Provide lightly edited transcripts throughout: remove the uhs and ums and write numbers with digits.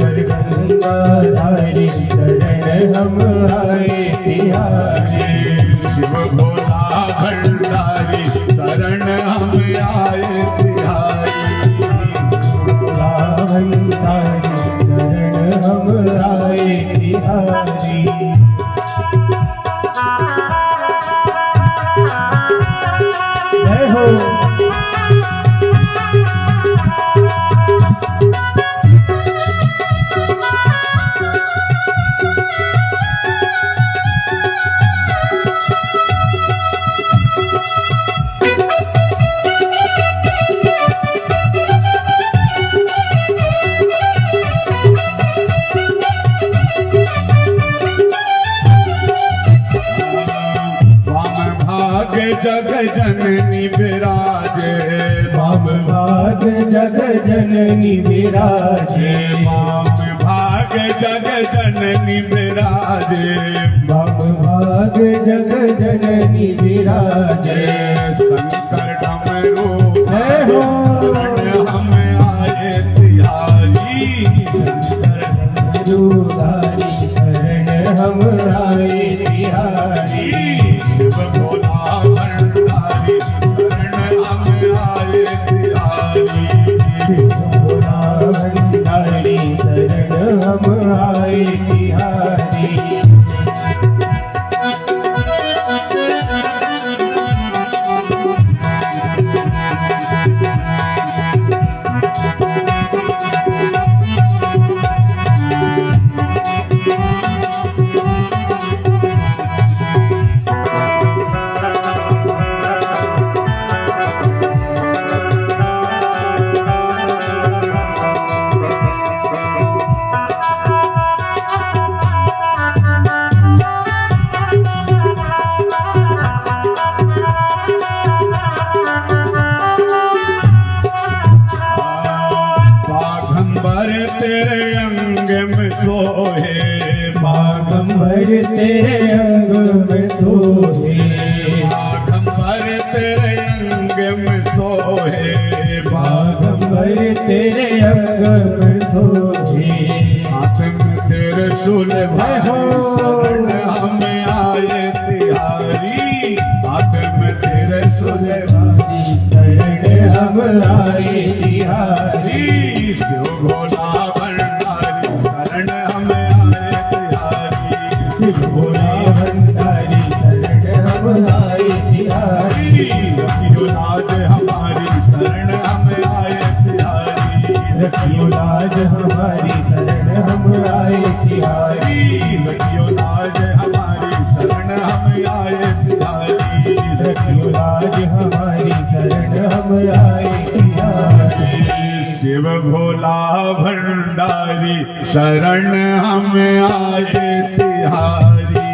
शंकर गंगाधारी शरण हम आए तिहारी। शिव भोला भंडारी शरण हम आए तिहारी। भोला भंडारी शरण हम आए तिहारी। जय हो। जग जननी विराजे वाम भाग जग जननी विराजे। वाम भाग जग जननी विराजे। वाम भाग जग जननी विराजे। शंकर डमरू जय हो। शरण हम आए तिहारी। शंकर डमरूधारी शरण हम आए तिहारी। शिव भोला भंडारी शरण हम आए तिहारी। शिव भोला भंडारी शरण हम आए तिहारी। तेरे अंग में सोहे। बागंबर तेरे अंग में सोहे। बागंबर तेरे अंग में सोहे। बागंबर तेरे अंग में सोहे। हाथ में तेरे शूल हो। शरण हम आए तिहारी। हाथ में तेरे शूल शरण हम आए तिहारी। शिव भोला भंडारी शरण हम आए तिहारी। शिव भोला भंडारी शरण हम आए तिहारी। रखियो लाज हमारी शरण हम आए तिहारी। रखियो लाज हमारी शरण हम आए तिहारी। रखियो लाज हमारी शरण हम आए तिहारी। रखियो लाज हमारी शरण हम आए तिहारी। शिव भोला भंडारी शरण हम आए तिहारी।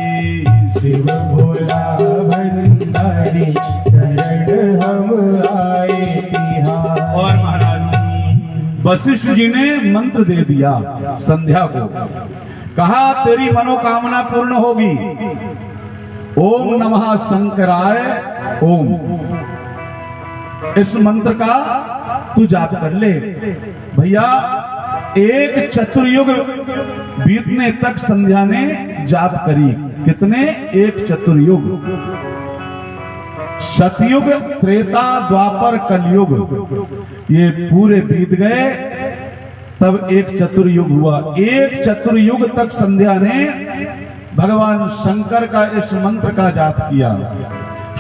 शिव भोला भंडारी शरण हम आए तिहारी। और महाराज वशिष्ठ जी ने मंत्र दे दिया संध्या को, कहा तेरी मनोकामना पूर्ण होगी। ओम नमः शंकराय ओम, इस मंत्र का तू जाप कर ले। भैया एक चतुर्युग बीतने तक संध्या ने जाप करी। कितने? एक चतुर्युग। सतयुग, त्रेता, द्वापर, कलयुग ये पूरे बीत गए, तब एक चतुर्युग हुआ। एक चतुर्युग तक संध्या ने भगवान शंकर का इस मंत्र का जाप किया।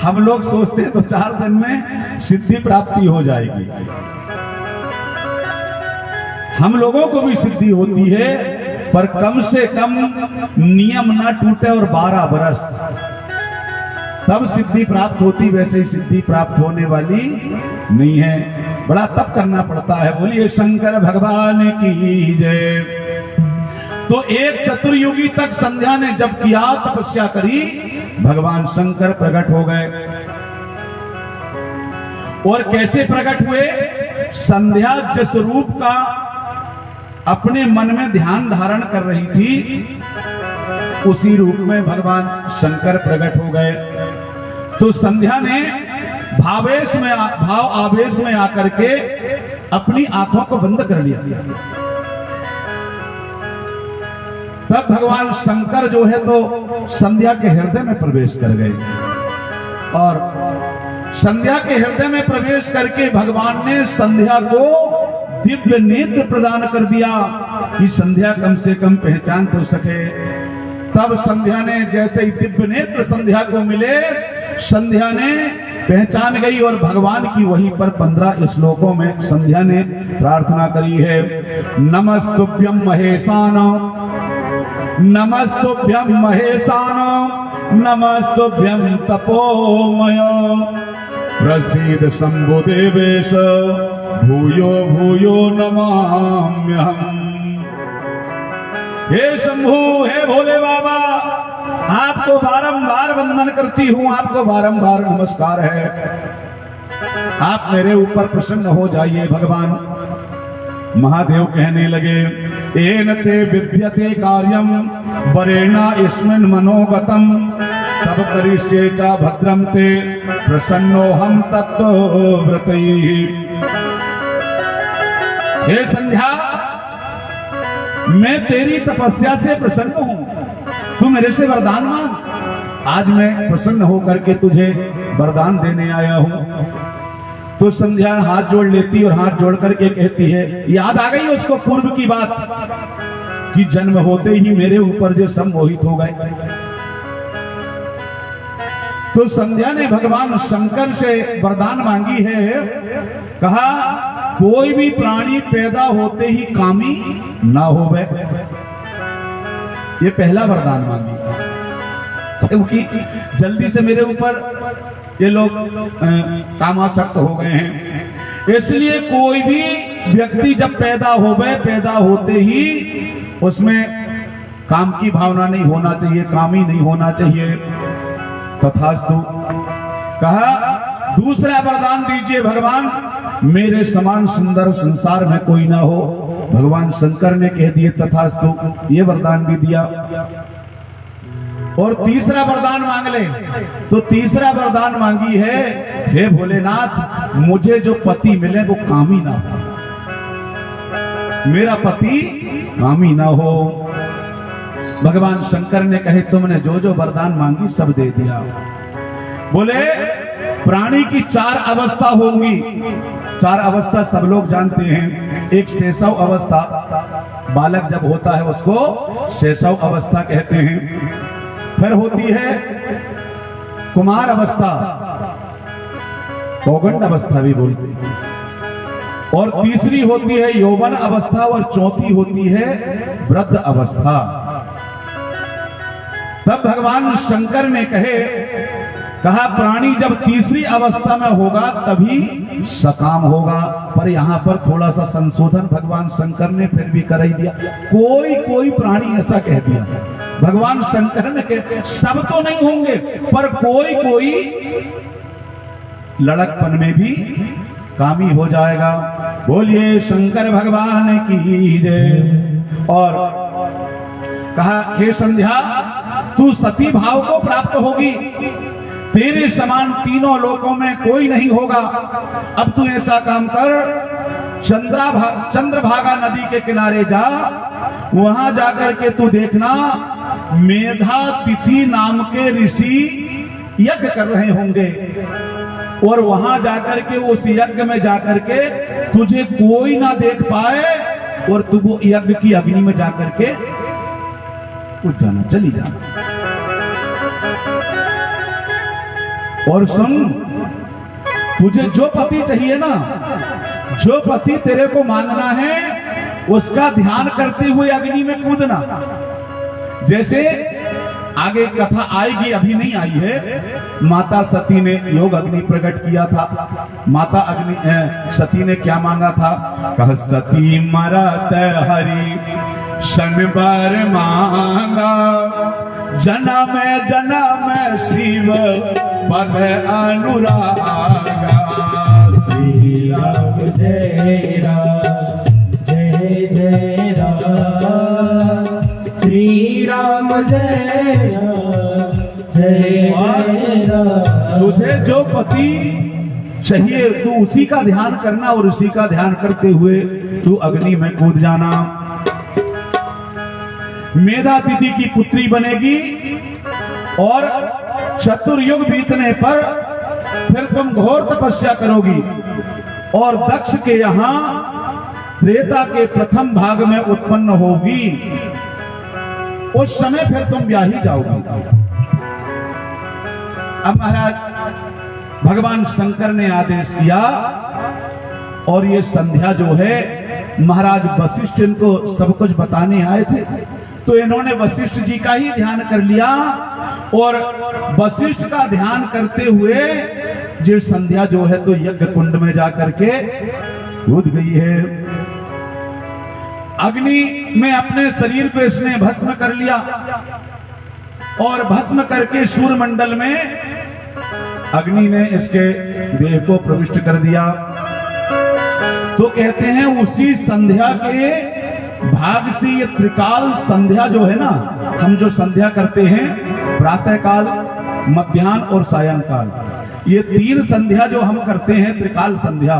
हम लोग सोचते हैं तो 4 दिन में सिद्धि प्राप्ति हो जाएगी। हम लोगों को भी सिद्धि होती है, पर कम से कम नियम ना टूटे और 12 बरस तब सिद्धि प्राप्त होती। वैसे ही सिद्धि प्राप्त होने वाली नहीं है, बड़ा तप करना पड़ता है। बोलिए शंकर भगवान की जय। तो एक चतुर्युगी तक संध्या ने जब किया, तपस्या करी, भगवान शंकर प्रकट हो गए। और कैसे प्रकट हुए? संध्या जिस रूप का अपने मन में ध्यान धारण कर रही थी, उसी रूप में भगवान शंकर प्रकट हो गए। तो संध्या ने भाव आवेश में आकर के अपनी आंखों को बंद कर लिया। तब भगवान शंकर जो है तो संध्या के हृदय में प्रवेश कर गए और संध्या के हृदय में प्रवेश करके भगवान ने संध्या को दिव्य नेत्र प्रदान कर दिया कि संध्या कम से कम पहचान तो सके। तब संध्या ने जैसे ही दिव्य नेत्र संध्या को मिले, संध्या ने पहचान गई और भगवान की वहीं पर 15 श्लोकों में संध्या ने प्रार्थना करी है। नमस्तुभ्यं महेशानो, नमस्तुभ्यं महेशानो, नमस्तुभ्यं तपोमय, प्रसीद शंभुदेवेश, भूयो भूयो नमाम्यहम्। हे शंभु, हे भोले बाबा, आपको बारंबार वंदन करती हूं, आपको बारंबार नमस्कार है। आप मेरे ऊपर प्रसन्न हो जाइए भगवान। महादेव कहने लगे, एन ते विद्यते कार्यम वरेणा इस्मिन् मनोगतम, तब करिष्ये च भद्रम ते प्रसन्नो हम तत्त्वव्रतैः। हे संध्या, मैं तेरी तपस्या से प्रसन्न हूं, तू मेरे से वरदान मांग। आज मैं प्रसन्न होकर के तुझे वरदान देने आया हूं। तो संध्या हाथ जोड़ लेती और हाथ जोड़ करके कहती है, याद आ गई उसको पूर्व की बात कि जन्म होते ही मेरे ऊपर जो सम्मोहित हो गए। तो संध्या ने भगवान शंकर से वरदान मांगी है, कहा कोई भी प्राणी पैदा होते ही कामी ना होवे। ये पहला वरदान मांगी, क्योंकि जल्दी से मेरे ऊपर ये लोग कामासक्त हो गए हैं। इसलिए कोई भी व्यक्ति जब पैदा होवे, पैदा होते ही उसमें काम की भावना नहीं होना चाहिए, कामी नहीं होना चाहिए। तथास्तु। कहा दूसरा वरदान दीजिए भगवान, मेरे समान सुंदर संसार में कोई ना हो। भगवान शंकर ने कह दिए तथास्तु, ये वरदान भी दिया। और तीसरा वरदान मांग ले, तो तीसरा वरदान मांगी है, हे भोलेनाथ मुझे जो पति मिले वो कामी ना हो, मेरा पति कामी ना हो। भगवान शंकर ने कहे तुमने जो जो वरदान मांगी सब दे दिया। बोले प्राणी की 4 अवस्था होंगी। 4 अवस्था सब लोग जानते हैं। एक शैशव अवस्था, बालक जब होता है उसको शैशव अवस्था कहते हैं। फिर होती है कुमार अवस्था, पौगंड अवस्था भी बोलते हैं। और तीसरी होती है यौवन अवस्था और चौथी होती है वृद्ध अवस्था। तब भगवान शंकर ने कहा प्राणी जब तीसरी अवस्था में होगा तभी सकाम होगा। पर यहां पर थोड़ा सा संशोधन भगवान शंकर ने फिर भी कर ही दिया। कोई प्राणी ऐसा कह दिया भगवान शंकर ने, सब तो नहीं होंगे पर कोई लड़कपन में भी कामी हो जाएगा। बोलिए शंकर भगवान की जय। और कहा हे संध्या तू सती भाव को प्राप्त होगी, तेरे समान तीनों लोकों में कोई नहीं होगा। अब तू ऐसा काम कर, चंद्रभागा नदी के किनारे जा, वहां जाकर के तू देखना मेधा तिथि नाम के ऋषि यज्ञ कर रहे होंगे। और वहां जाकर के उस यज्ञ में जाकर के तुझे कोई ना देख पाए और तू वो यज्ञ की अग्नि में जाकर के उठ जाना, चली जाना। और सुन, तुझे जो पति चाहिए ना, जो पति तेरे को मांगना है उसका ध्यान करते हुए अग्नि में कूदना। जैसे आगे कथा आएगी, अभी नहीं आई है। माता सती ने योग अग्नि प्रकट किया था। माता सती ने क्या मांगा था? कह सती मरत हरि शनिवार मांगा, जन्म शिव पद अनुरागा। श्री राम जय राम जय जय राम, श्री राम जय राम जय जय राम। तुझे जो पति चाहिए तू उसी का ध्यान करना और उसी का ध्यान करते हुए तू अग्नि में कूद जाना। मेधातिथि की पुत्री बनेगी और चतुर्युग बीतने पर फिर तुम घोर तपस्या करोगी और दक्ष के यहां त्रेता के प्रथम भाग में उत्पन्न होगी। उस समय फिर तुम ब्याही जाओगी। अब महाराज भगवान शंकर ने आदेश किया और ये संध्या जो है महाराज वशिष्ठ इनको सब कुछ बताने आए थे, तो इन्होंने वशिष्ठ जी का ही ध्यान कर लिया और वशिष्ठ का ध्यान करते हुए जो संध्या जो है तो यज्ञ कुंड में जाकर के कूद गई है। अग्नि में अपने शरीर पे इसने भस्म कर लिया और भस्म करके सूर्यमंडल में अग्नि ने इसके देह को प्रविष्ट कर दिया। तो कहते हैं उसी संध्या के भाग से ये त्रिकाल संध्या जो है ना, हम जो संध्या करते हैं प्रातः काल, मध्याह्न और सायं काल, ये तीन संध्या जो हम करते हैं त्रिकाल संध्या,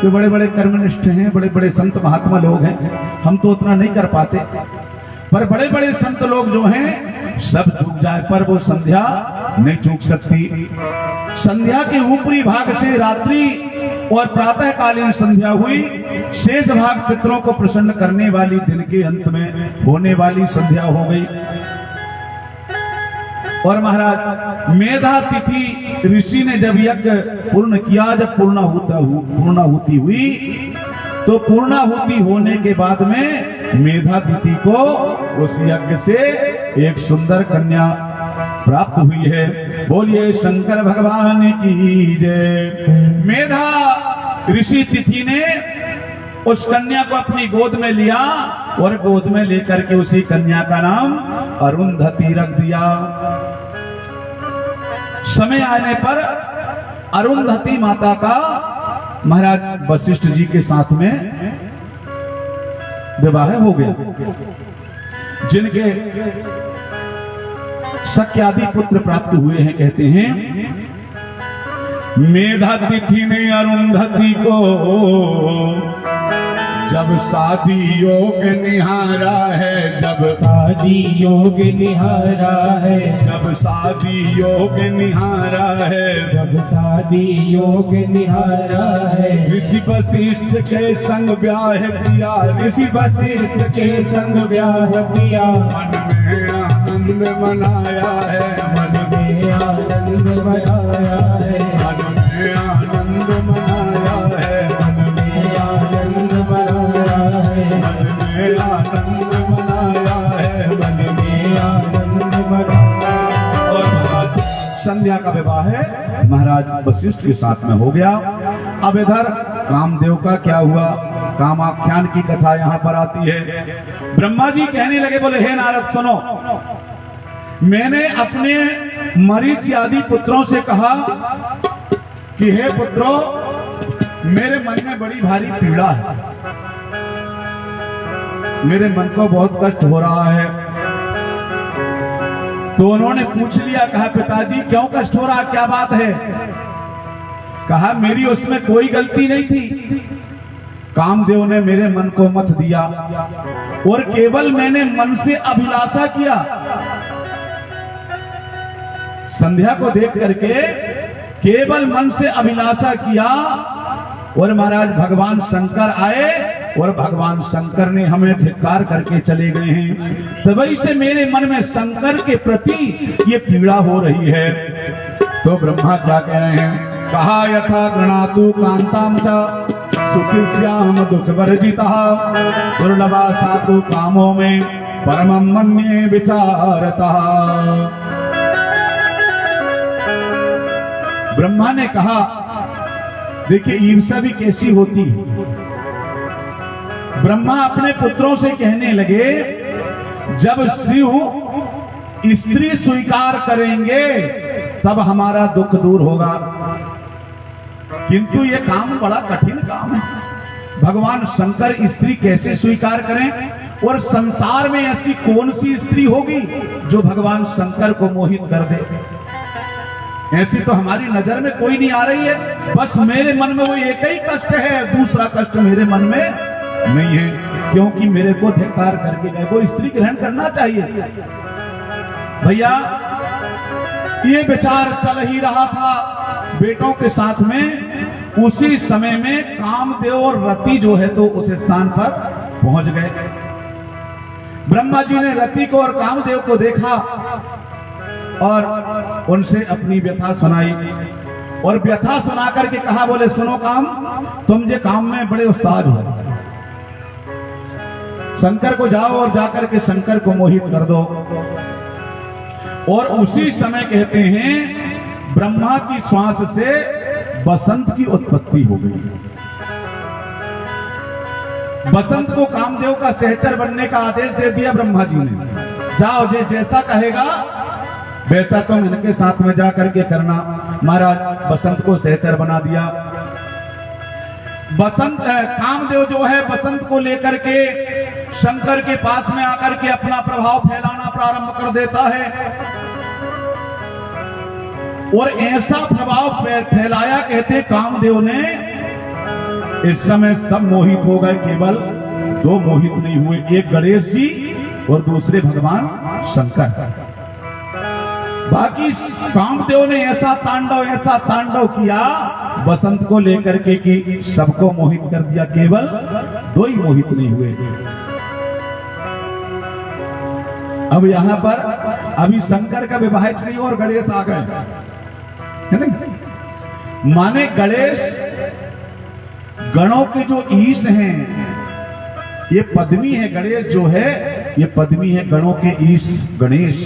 जो बड़े बड़े कर्मनिष्ठ हैं, बड़े बड़े संत महात्मा लोग हैं, हम तो उतना नहीं कर पाते, पर बड़े बड़े संत लोग जो हैं सब चूक जाए पर वो संध्या नहीं चूक सकती। संध्या के ऊपरी भाग से रात्रि और प्रातःकालीन संध्या हुई, शेष भाग पितरों को प्रसन्न करने वाली दिन के अंत में होने वाली संध्या हो गई। और महाराज मेधातिथि ऋषि ने जब यज्ञ पूर्ण किया, जब पूर्णाहुति हुई, तो पूर्णाहुति होने के बाद में मेधातिथि को उस यज्ञ से एक सुंदर कन्या प्राप्त हुई है। बोलिए शंकर भगवान की जय। मेधा ऋषि तिथि ने उस कन्या को अपनी गोद में लिया और गोद में लेकर के उसी कन्या का नाम अरुंधति रख दिया। समय आने पर अरुंधति माता का महाराज वशिष्ठ जी के साथ में विवाह हो गया, जिनके सख्यादि पुत्र प्राप्त हुए हैं। कहते हैं मेधातिथि ने अरुंधति को जब शादी योग निहारा है, जब शादी योग निहारा है, जब शादी योग निहारा है, जब शादी योग निहारा है, ऋषि वशिष्ठ के संग ब्याह किया, ऋषि वशिष्ठ के संग ब्याह किया, मन में आनंद मनाया है, मन में आनंद मनाया है, मन में आनंद मनाया है, मन में आनंद मनाया है, मन में आनंद मनाया है, मन में आनंद मनाया। और संध्या का विवाह है महाराज वशिष्ठ के साथ में हो गया। अब इधर कामदेव का क्या हुआ, कामाख्यान की कथा यहाँ पर आती है। ब्रह्मा जी कहने लगे, बोले हे नारद सुनो, मैंने अपने मरीचि आदि पुत्रों से कहा कि हे पुत्रों, मेरे मन में बड़ी भारी पीड़ा है, मेरे मन को बहुत कष्ट हो रहा है। तो उन्होंने पूछ लिया, कहा पिताजी क्यों कष्ट हो रहा, क्या बात है? कहा मेरी उसमें कोई गलती नहीं थी, कामदेव ने मेरे मन को मत दिया और केवल मैंने मन से अभिलाषा किया। संध्या को देख करके केवल मन से अभिलाषा किया और महाराज भगवान शंकर आए और भगवान शंकर ने हमें धिक्कार करके चले गए हैं। तभी से मेरे मन में शंकर के प्रति ये पीड़ा हो रही है। तो ब्रह्मा क्या कह रहे हैं? कहा यथा गृणातु कांताम च सुखिस्याम दुख वर्जिता दुर्लभा सातु कामों में परमं मन्ये विचारता। ब्रह्मा ने कहा, देखिए ईर्ष्या भी कैसी होती है। ब्रह्मा अपने पुत्रों से कहने लगे, जब शिव स्त्री स्वीकार करेंगे तब हमारा दुख दूर होगा, किंतु ये काम बड़ा कठिन काम है। भगवान शंकर स्त्री कैसे स्वीकार करें? और संसार में ऐसी कौन सी स्त्री होगी जो भगवान शंकर को मोहित कर दे? ऐसी तो हमारी नजर में कोई नहीं आ रही है। बस मेरे मन में वो एक ही कष्ट है, दूसरा कष्ट मेरे मन में नहीं है, क्योंकि मेरे को धिक्कार करके गए। वो स्त्री ग्रहण करना चाहिए। भैया ये विचार चल ही रहा था बेटों के साथ में। उसी समय में कामदेव और रति जो है तो उस स्थान पर पहुंच गए। ब्रह्मा जी ने रति को और कामदेव को देखा और उनसे अपनी व्यथा सुनाई, और व्यथा सुना करके कहा, बोले सुनो काम, तुम जे काम में बड़े उस्ताद हो, शंकर को जाओ और जाकर के शंकर को मोहित कर दो। और उसी समय कहते हैं ब्रह्मा की श्वास से बसंत की उत्पत्ति हो गई। बसंत को कामदेव का सहचर बनने का आदेश दे दिया ब्रह्मा जी ने। जाओ जे जैसा कहेगा वैसा तुम इनके साथ में जाकर के करना। महाराज बसंत को सहचर बना दिया। बसंत कामदेव जो है बसंत को लेकर के शंकर के पास में आकर के अपना प्रभाव फैलाना प्रारंभ कर देता है, और ऐसा प्रभाव फैलाया कहते कामदेव ने, इस समय सब मोहित हो गए, केवल दो मोहित नहीं हुए, एक गणेश जी और दूसरे भगवान शंकर। बाकी कामदेव ने ऐसा तांडव किया बसंत को लेकर के कि सबको मोहित कर दिया, केवल दो ही मोहित नहीं हुए। अब यहां पर अभी शंकर का विवाह नहीं और गणेश आ गए, है ना? माने गणेश गणों के जो ईश हैं, ये पद्मी है। गणेश जो है ये पद्मी है, गणों के ईश गणेश।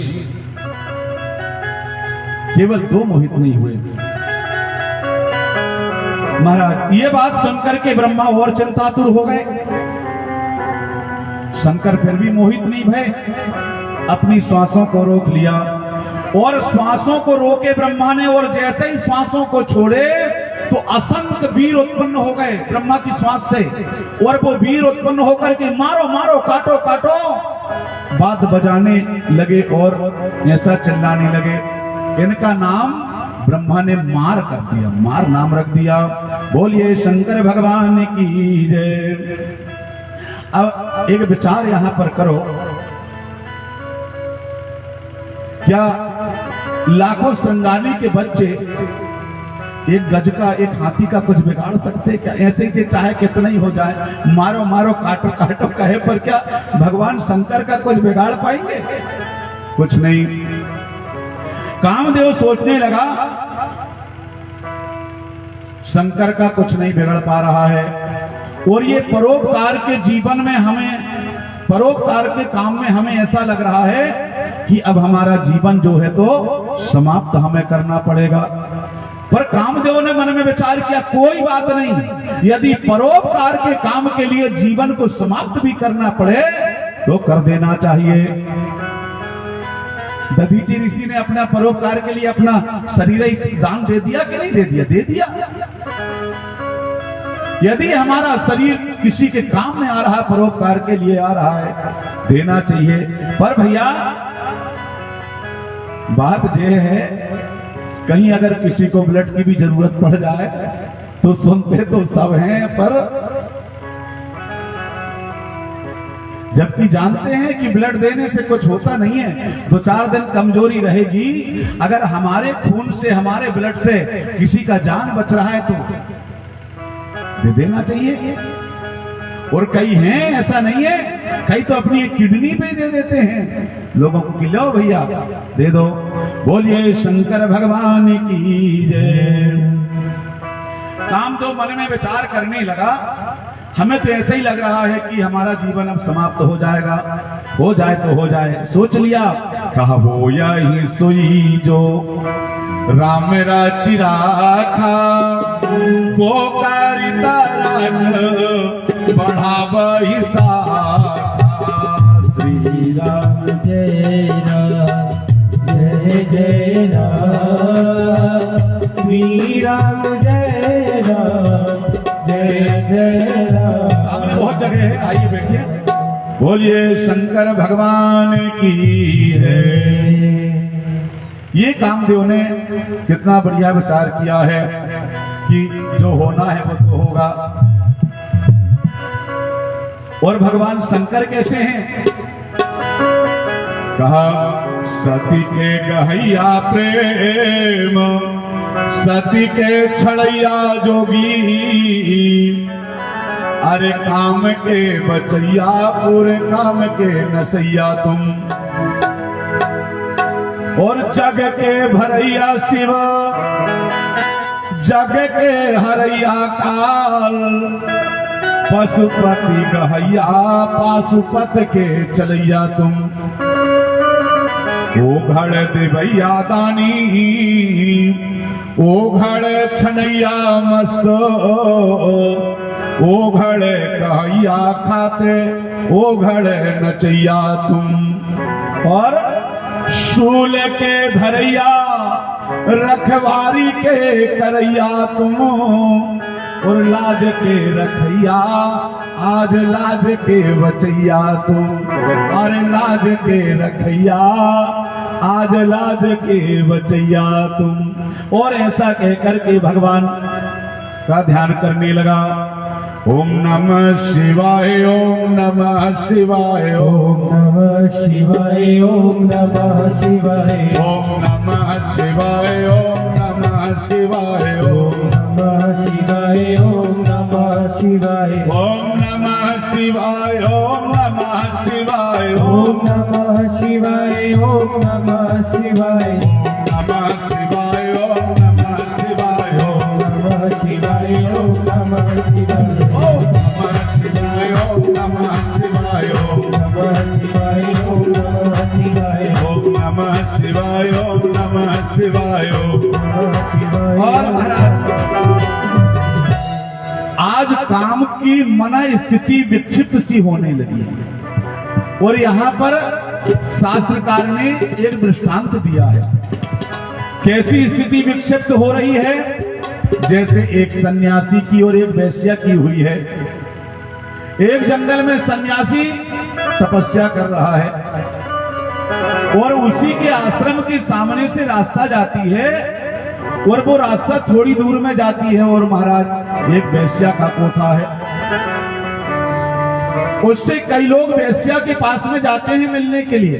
केवल दो मोहित नहीं हुए। महाराज ये बात सुनकर के ब्रह्मा और चिंतातुर हो गए। शंकर फिर भी मोहित नहीं भय, अपनी श्वासों को रोक लिया, और श्वासों को रोके ब्रह्मा ने, और जैसे ही श्वासों को छोड़े तो असंख्य वीर उत्पन्न हो गए ब्रह्मा की श्वास से, और वो वीर उत्पन्न होकर के मारो मारो काटो काटो बात बजाने लगे और ऐसा चिल्लाने लगे। इनका नाम ब्रह्मा ने मार कर दिया, मार नाम रख दिया। बोलिए शंकर भगवान की जय। अब एक विचार यहां पर करो, क्या लाखों श्रृंगानी के बच्चे एक गज का एक हाथी का कुछ बिगाड़ सकते? क्या ऐसे ही चाहे कितना ही हो जाए, मारो मारो काटो काटो कहे पर क्या भगवान शंकर का कुछ बिगाड़ पाएंगे? कुछ नहीं। कामदेव सोचने लगा शंकर का कुछ नहीं बिगड़ पा रहा है, और ये परोपकार के जीवन में हमें, परोपकार के काम में हमें ऐसा लग रहा है कि अब हमारा जीवन जो है तो समाप्त हमें करना पड़ेगा। पर कामदेव ने मन में विचार किया, कोई बात नहीं, यदि परोपकार के काम के लिए जीवन को समाप्त भी करना पड़े तो कर देना चाहिए। दधीची ऋषि ने अपना परोपकार के लिए अपना शरीर ही दान दे दिया कि नहीं दे दिया? दे दिया। यदि हमारा शरीर किसी के काम में आ रहा है, परोपकार के लिए आ रहा है, देना चाहिए। पर भैया बात यह है, कहीं अगर किसी को ब्लड की भी जरूरत पड़ जाए तो सुनते तो सब हैं, पर जबकि जानते हैं कि ब्लड देने से कुछ होता नहीं है, 2-4 दिन कमजोरी रहेगी। अगर हमारे खून से, हमारे ब्लड से किसी का जान बच रहा है तो दे देना चाहिए। और कई हैं ऐसा नहीं है, कई तो अपनी किडनी पे दे देते हैं लोगों को कि लो भैया दे दो। बोलिए शंकर भगवान की जय। काम तो मन में विचार करने लगा, हमें तो ऐसा ही लग रहा है कि हमारा जीवन अब समाप्त हो जाएगा, हो जाए तो हो जाए। सोच लिया, कहा वो यही सोई जो राम राची राखा, वो कारिता राख बढ़ावहि साखा। श्री राम जय राम जय जय राम, श्री राम जय राम जय जय राम। बहुत जगह है, आइए बैठिए। बोलिए शंकर भगवान की है। ये कामदेव ने कितना बढ़िया विचार किया है कि जो होना है वो तो होगा। और भगवान शंकर कैसे हैं? कहा सती के गहैया प्रेम, सती के छड़ैया जोगी, अरे काम के बचैया पूरे काम के नसैया तुम, और जग के भरैया शिव, जग के हरैया काल, पशुपति गहैया पाशुपत के चलैया तुम, ओ घड़ देवैया दानी, ओ घड़ छनैया मस्त, ओ घड़ कहैया खाते, ओ घड़ नचैया तुम, और शूल के धरैया रखवारी के करैया तुम, और लाज के रखैया आज लाज के बचैया तुम, और लाज के रखैया आज लाज के बचैया तुम। और ऐसा कहकर के भगवान का ध्यान करने लगा। ओम नमः शिवाय, ओम नमः शिवाय, ओम नमः शिवाय, ओम नमः शिवाय, ओम नमः शिवाय, ओम नमः शिवाय, ओम नमः शिवाय, ओम नमः शिवाय, ओम नमः शिवाय, ओम नमः शिवाय, ओम नमः शिवाय, ओम नमः शिवाय, नमः शिवाय, ओम नमः शिवाय, ओम नमः शिवाय, ओम नमः शिवाय, ओम नमः शिवाय, ओम नमः शिवाय, ओम नमः शिवाय, ओम नमः शिवाय, ओम नमः शिवाय, ओम नमः शिवाय। और महाराज आज काम की मना स्थिति विक्षिप्त सी होने लगी है, और यहाँ पर शास्त्रकार ने एक दृष्टांत दिया है। कैसी स्थिति विक्षिप्त हो रही है? जैसे एक सन्यासी की और एक वैश्या की हुई है। एक जंगल में सन्यासी तपस्या कर रहा है, और उसी के आश्रम के सामने से रास्ता जाती है, और वो रास्ता थोड़ी दूर में जाती है, और महाराज एक वैश्या का कोठा है। उससे कई लोग वैश्या के पास में जाते हैं मिलने के लिए।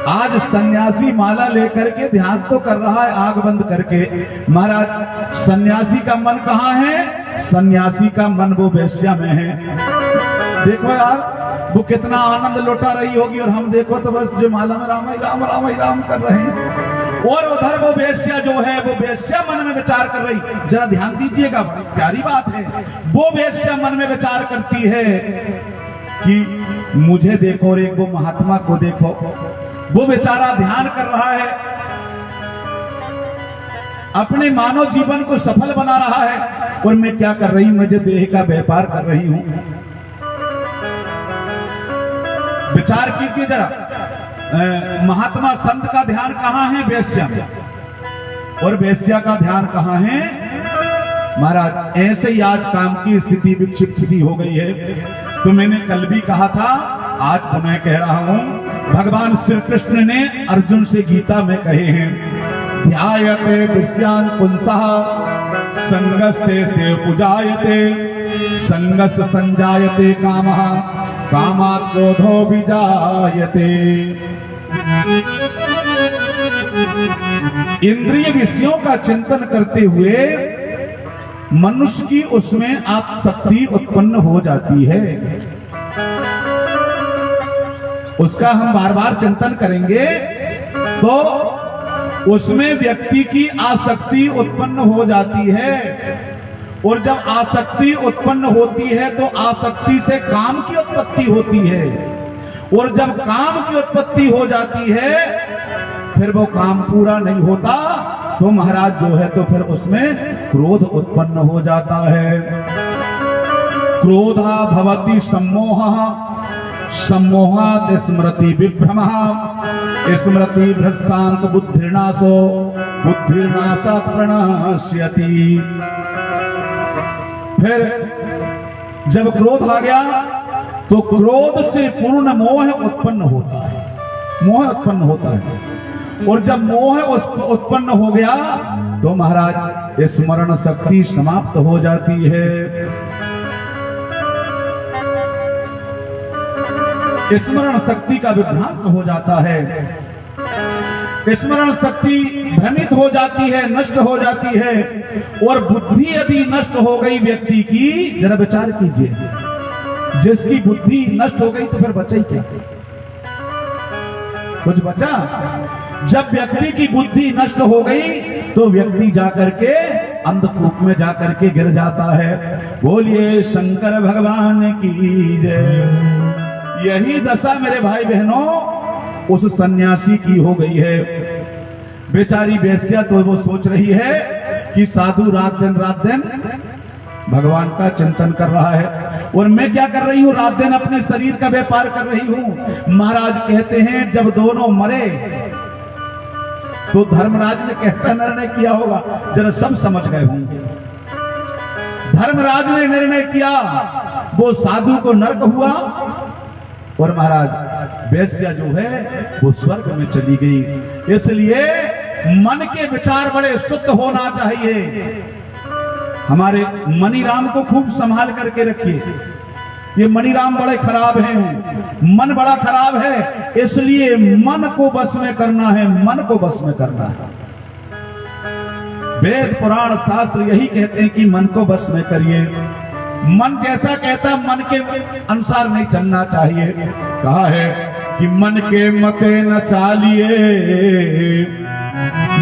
आज सन्यासी माला लेकर के ध्यान तो कर रहा है आंख बंद करके। महाराज सन्यासी का मन कहाँ है? सन्यासी का मन वो वैश्या में है। देखो यार वो कितना आनंद लौटा रही होगी, और हम देखो तो बस जो माला में राम राम राम राम कर रहे हैं, और उधर वो वेश्या जो है वो वेश्या मन में विचार कर रही। जरा ध्यान दीजिएगा, बड़ी प्यारी बात है। वो वेश्या मन में विचार करती है कि मुझे देखो और एक वो महात्मा को देखो। वो बेचारा ध्यान कर रहा है, अपने मानव जीवन को सफल बना रहा है, और मैं क्या कर रही हूं? मुझे देह का व्यापार कर रही हूं। विचार कीजिए जरा, महात्मा संत का ध्यान कहां है? वेश्या में। और वेश्या का ध्यान कहां है? महाराज ऐसे ही आज काम की स्थिति विक्षिप्त सी हो गई है। तो मैंने कल भी कहा था, आज पुनः कह रहा हूं, भगवान श्री कृष्ण ने अर्जुन से गीता में कहे हैं, ध्यायते विषयान् पुंसः संगस्ते से पुजायते, संगस्त संजायते कामः, कामात् क्रोधो विजायते। इंद्रिय विषयों का चिंतन करते हुए मनुष्य की उसमें आसक्ति उत्पन्न हो जाती है। उसका हम बार बार चिंतन करेंगे तो उसमें व्यक्ति की आसक्ति उत्पन्न हो जाती है, और जब आसक्ति उत्पन्न होती है तो आसक्ति से काम की उत्पत्ति होती है, और जब काम की उत्पत्ति हो जाती है फिर वो काम पूरा नहीं होता, तो महाराज जो है तो फिर उसमें क्रोध उत्पन्न हो जाता है। क्रोधा भवति सम्मोहः, सम्मोहात् स्मृति विभ्रमः, स्मृति भ्रष्टान्त बुद्धिर्नाशो, बुद्धिर्नाशात् प्रणश्यति। फिर जब क्रोध आ गया तो क्रोध से पूर्ण मोह उत्पन्न होता है, मोह उत्पन्न होता है, और जब मोह उत्पन्न हो गया तो महाराज स्मरण शक्ति समाप्त हो जाती है। स्मरण शक्ति का विभ्रांस हो जाता है, स्मरण शक्ति भ्रमित हो जाती है, नष्ट हो जाती है। और बुद्धि यदि नष्ट हो गई व्यक्ति की, जरा विचार कीजिए, जिसकी बुद्धि नष्ट हो गई तो फिर बचा ही क्या? कुछ बचा? जब व्यक्ति की बुद्धि नष्ट हो गई तो व्यक्ति जाकर के अंधकूप में जाकर के गिर जाता है। बोलिए शंकर भगवान की जय। यही दशा मेरे भाई बहनों उस सन्यासी की हो गई है। बेचारी वेश्या तो वो सोच रही है कि साधु रात दिन भगवान का चिंतन कर रहा है, और मैं क्या कर रही हूं? रात दिन अपने शरीर का व्यापार कर रही हूं। महाराज कहते हैं जब दोनों मरे तो धर्मराज ने कैसा निर्णय किया होगा, जरा सब समझ गए होंगे। धर्मराज ने निर्णय किया, वो साधु को नरक हुआ और महाराज वेश्या जो है वो स्वर्ग में चली गई। इसलिए मन के विचार बड़े शुद्ध होना चाहिए। हमारे मनीराम को खूब संभाल करके रखिए, ये मनीराम बड़े खराब हैं, मन बड़ा खराब है, इसलिए मन को बस में करना है, मन को बस में करना है। वेद पुराण शास्त्र यही कहते हैं कि मन को बस में करिए। मन जैसा कहता है मन के अनुसार नहीं चलना चाहिए। कहा है कि मन के मते न चालिए,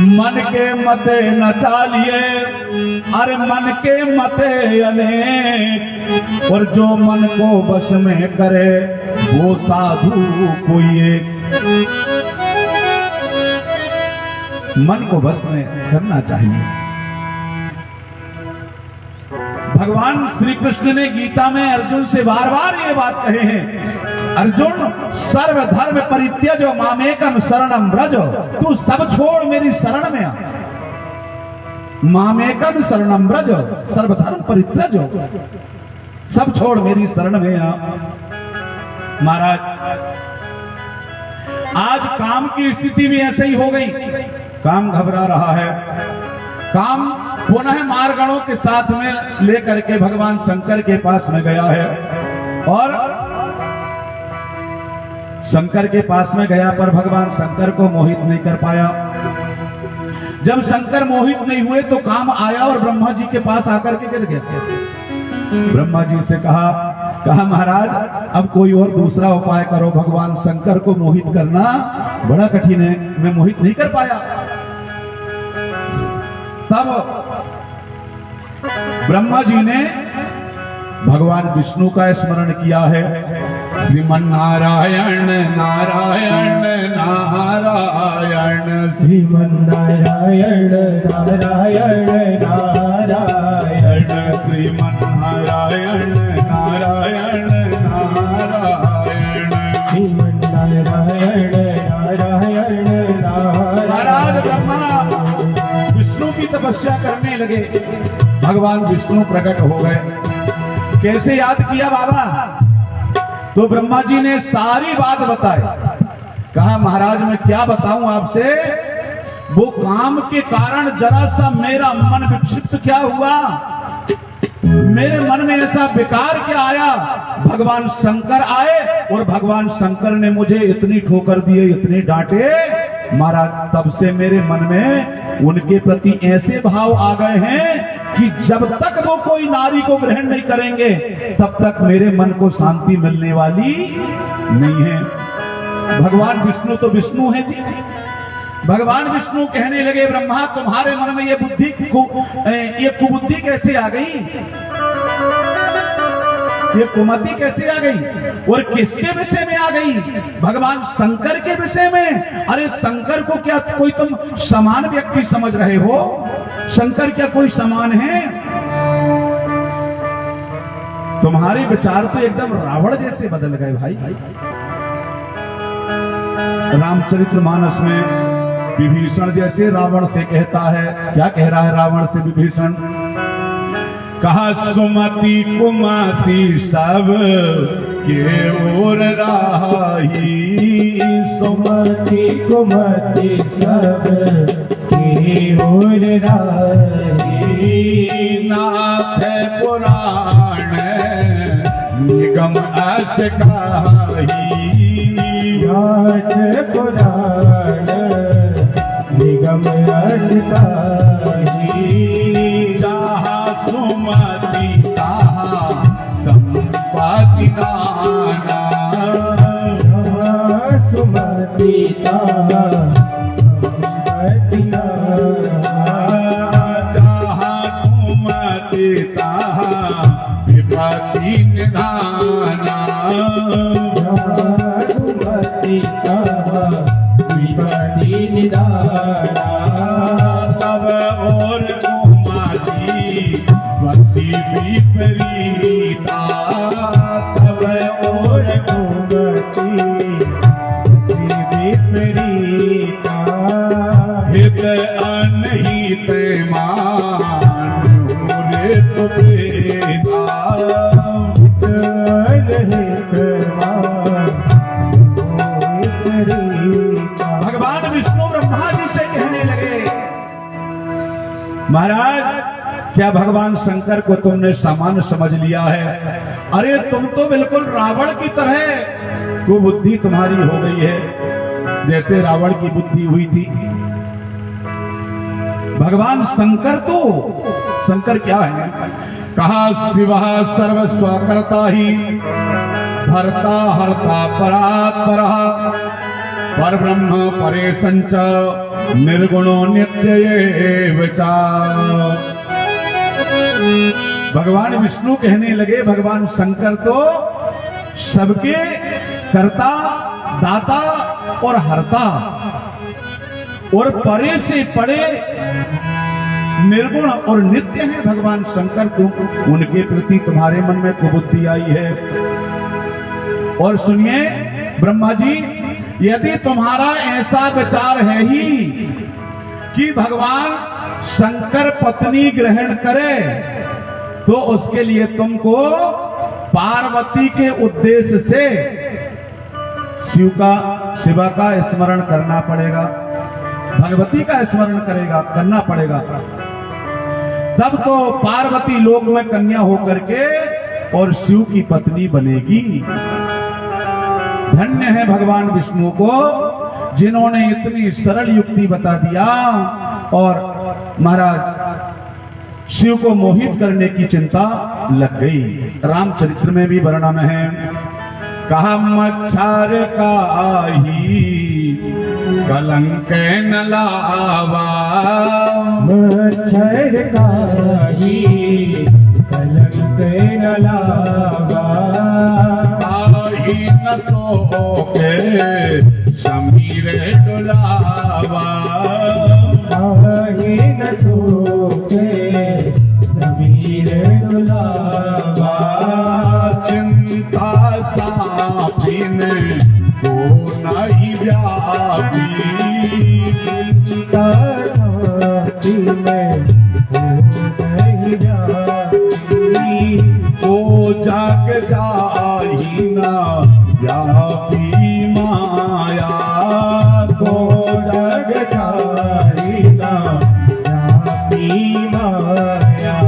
मन के मते न चालिए, अरे मन के मते अनेक, और जो मन को बस में करे वो साधु कोई एक। मन को बस में करना चाहिए। भगवान श्री कृष्ण ने गीता में अर्जुन से बार बार ये बात कहे हैं, अर्जुन सर्वधर्म परित्यजो मामेकम शरणम व्रज, तू सब छोड़ मेरी शरण में आ। मामेकम शरणम व्रज, सर्वधर्म परित्यजो, सब छोड़ मेरी शरण में आ। महाराज आज काम की स्थिति भी ऐसे ही हो गई, काम घबरा रहा है। काम पुनः मारगणों के साथ में लेकर के भगवान शंकर के पास में गया है, और शंकर के पास में गया पर भगवान शंकर को मोहित नहीं कर पाया। जब शंकर मोहित नहीं हुए तो काम आया और ब्रह्मा जी के पास आकर के गिर गया। ब्रह्मा जी से कहा महाराज अब कोई और दूसरा उपाय करो, भगवान शंकर को मोहित करना बड़ा कठिन है, मैं मोहित नहीं कर पाया। तब ब्रह्मा जी ने भगवान विष्णु का स्मरण किया है। श्रीमन नारायण नारायण नारायण, श्रीमन नारायण नारायण नारायण, श्रीमन नारायण नारायण नारायण, श्रीमन नारायण नारायण नारायण। महाराज ब्रह्मा विष्णु की तपस्या करने लगे, भगवान विष्णु प्रकट हो गए। कैसे याद किया बाबा? तो ब्रह्मा जी ने सारी बात बताई। कहा महाराज मैं क्या बताऊं आपसे, वो काम के कारण जरा सा मेरा मन विक्षिप्त क्या हुआ, मेरे मन में ऐसा विकार क्या आया, भगवान शंकर आए और भगवान शंकर ने मुझे इतनी ठोकर दिए, इतनी डांटे, महाराज तब से मेरे मन में उनके प्रति ऐसे भाव आ गए हैं कि जब तक वो कोई नारी को ग्रहण नहीं करेंगे तब तक मेरे मन को शांति मिलने वाली नहीं है। भगवान विष्णु तो विष्णु है जी। भगवान विष्णु कहने लगे ब्रह्मा तुम्हारे मन में ये कुबुद्धि कैसे आ गई, ये कुमति कैसे आ गई, और किसके विषय में आ गई? भगवान शंकर के विषय में। अरे शंकर को क्या कोई तुम समान व्यक्ति समझ रहे हो? शंकर क्या कोई समान है? तुम्हारे विचार तो एकदम रावण जैसे बदल गए भाई। रामचरितमानस में विभीषण जैसे रावण से कहता है, क्या कह रहा है रावण से विभीषण? कहा सुमति कुमति सब के ओर राही, सुमति कुमति सब के ओर राही, नाथ पुराण निगम आस काही नाथ पुराण निगम अष्टाही जहा सुमति तहा संपत्ति नाना सुमति संपत्ति जहा कुमति तहा विपत्ति निधाना सुमति विपत्ति निधाना तब और कुमारी वसी विपरीता तब और कुमति विपरीता हित अनहित मान रे तो बेदा भगवान विष्णु ब्रह्मा जी से कहने लगे, महाराज क्या भगवान शंकर को तुमने सामान्य समझ लिया है? अरे तुम तो बिल्कुल रावण की तरह कुबुद्धि तुम्हारी हो गई है, जैसे रावण की बुद्धि हुई थी। भगवान शंकर क्या है? कहा शिव सर्वस्व करता ही भरता हरता परात्पर पर ब्रह्म परे संच निर्गुणो नित्य एव च। भगवान विष्णु कहने लगे भगवान शंकर तो सबके कर्ता दाता और हरता और परे से परे निर्गुण और नित्य है भगवान शंकर। तुम उनके प्रति तुम्हारे मन में कुबुद्धि आई है। और सुनिए ब्रह्मा जी, यदि तुम्हारा ऐसा विचार है ही कि भगवान शंकर पत्नी ग्रहण करे, तो उसके लिए तुमको पार्वती के उद्देश्य से शिवा का स्मरण करना पड़ेगा, भगवती का स्मरण करना पड़ेगा। तब तो पार्वती लोक में कन्या होकर के और शिव की पत्नी बनेगी। धन्य है भगवान विष्णु को जिन्होंने इतनी सरल युक्ति बता दिया और महाराज शिव को मोहित करने की चिंता लग गई। रामचरित्र में भी वर्णन है, कहा मच्छर का ही कलंक न लावा, मच्छर का ही कलंक न लावा, आई न सोके समीर डुलावा, आई न सोके समीर डुलावा, चिंता सापिन को नहीं व्यापी, चिंता सापिन को नहीं व्यापी, ओ जाग जाही ना व्यापी माया, को जग जाही ना व्यापी माया।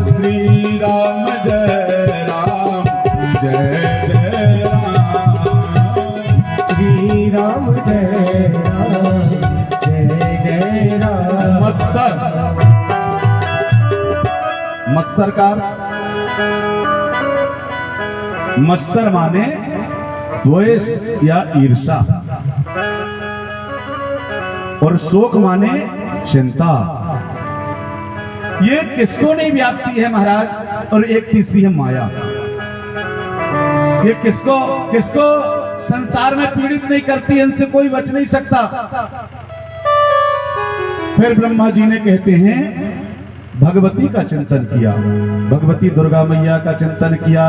श्री राम जय राम जय जय राम, श्री राम जय राम जय जय राम। मत्सर का मत्सर माने द्वेष या ईर्षा, और शोक माने चिंता। ये किसको नहीं व्याप्ति है महाराज? और एक तीसरी है माया। ये किसको संसार में पीड़ित नहीं करती है, इनसे कोई बच नहीं सकता। फिर ब्रह्मा जी ने कहते हैं भगवती का चिंतन किया, भगवती दुर्गा मैया का चिंतन किया।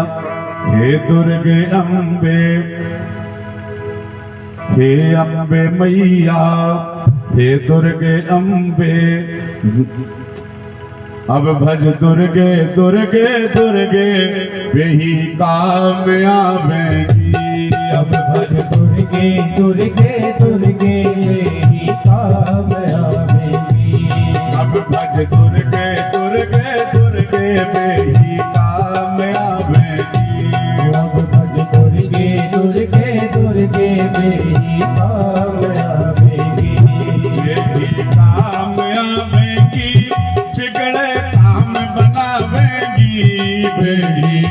हे दुर्गे अम्बे, हे अम्बे मैया, हे दुर्गे अम्बे, अब भज दुर्गे दुर्गे दुर्गे वही काम आवेगी, अब भज दुर्गे दुर्गे दुर्गे वही काम आवेगी, अब भज दुर्गे दुर्गे दुर्गे वही काम आवेगी। मेरी कामयाबेगी। मेरी कामयाबेगी, बिगड़े काम बनावेगी। मेरी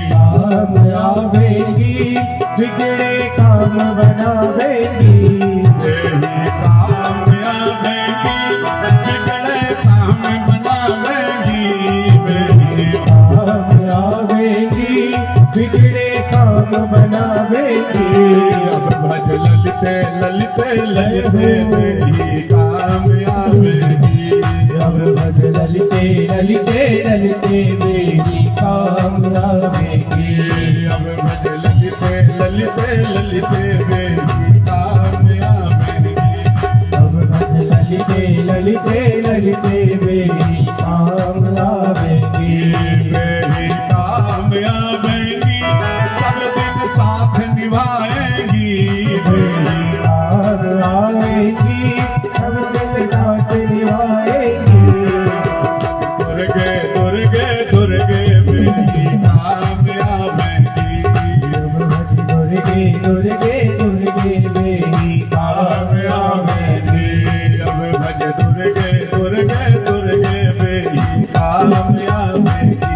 कामयाबेगी, बिगड़े काम बनावेगी। मेरी कामयाबेगी, बिगड़े काम बनावेगी। मेरी कामयाबेगी, बिगड़े काम बनावेगी। अब भज ललिते ललिते ललिते मेरी कामयाबेगी। अब भज ललिते ललिते ललिते मेरी कामयाबेगी। अब भज ललिते ललिते ललिते मेरी कामयाबेगी। अब भज ललिते ललिते ललिते मेरी कामयाबेगी। मेरी कामयाबेगी, सब दिन साथ निभाएगी। मेरी कामयाबेगी, सब दिन साथ निभाएगी। दुर्गे दुर्गे दुर्गे मेरी कामयाबेगी। अब भज दुर्गे दुर्गे दुर्गे मेरी कामयाबेगी। अब भज दुर्गे दुर्गे दुर्गे मेरी कामयाबेगी। अब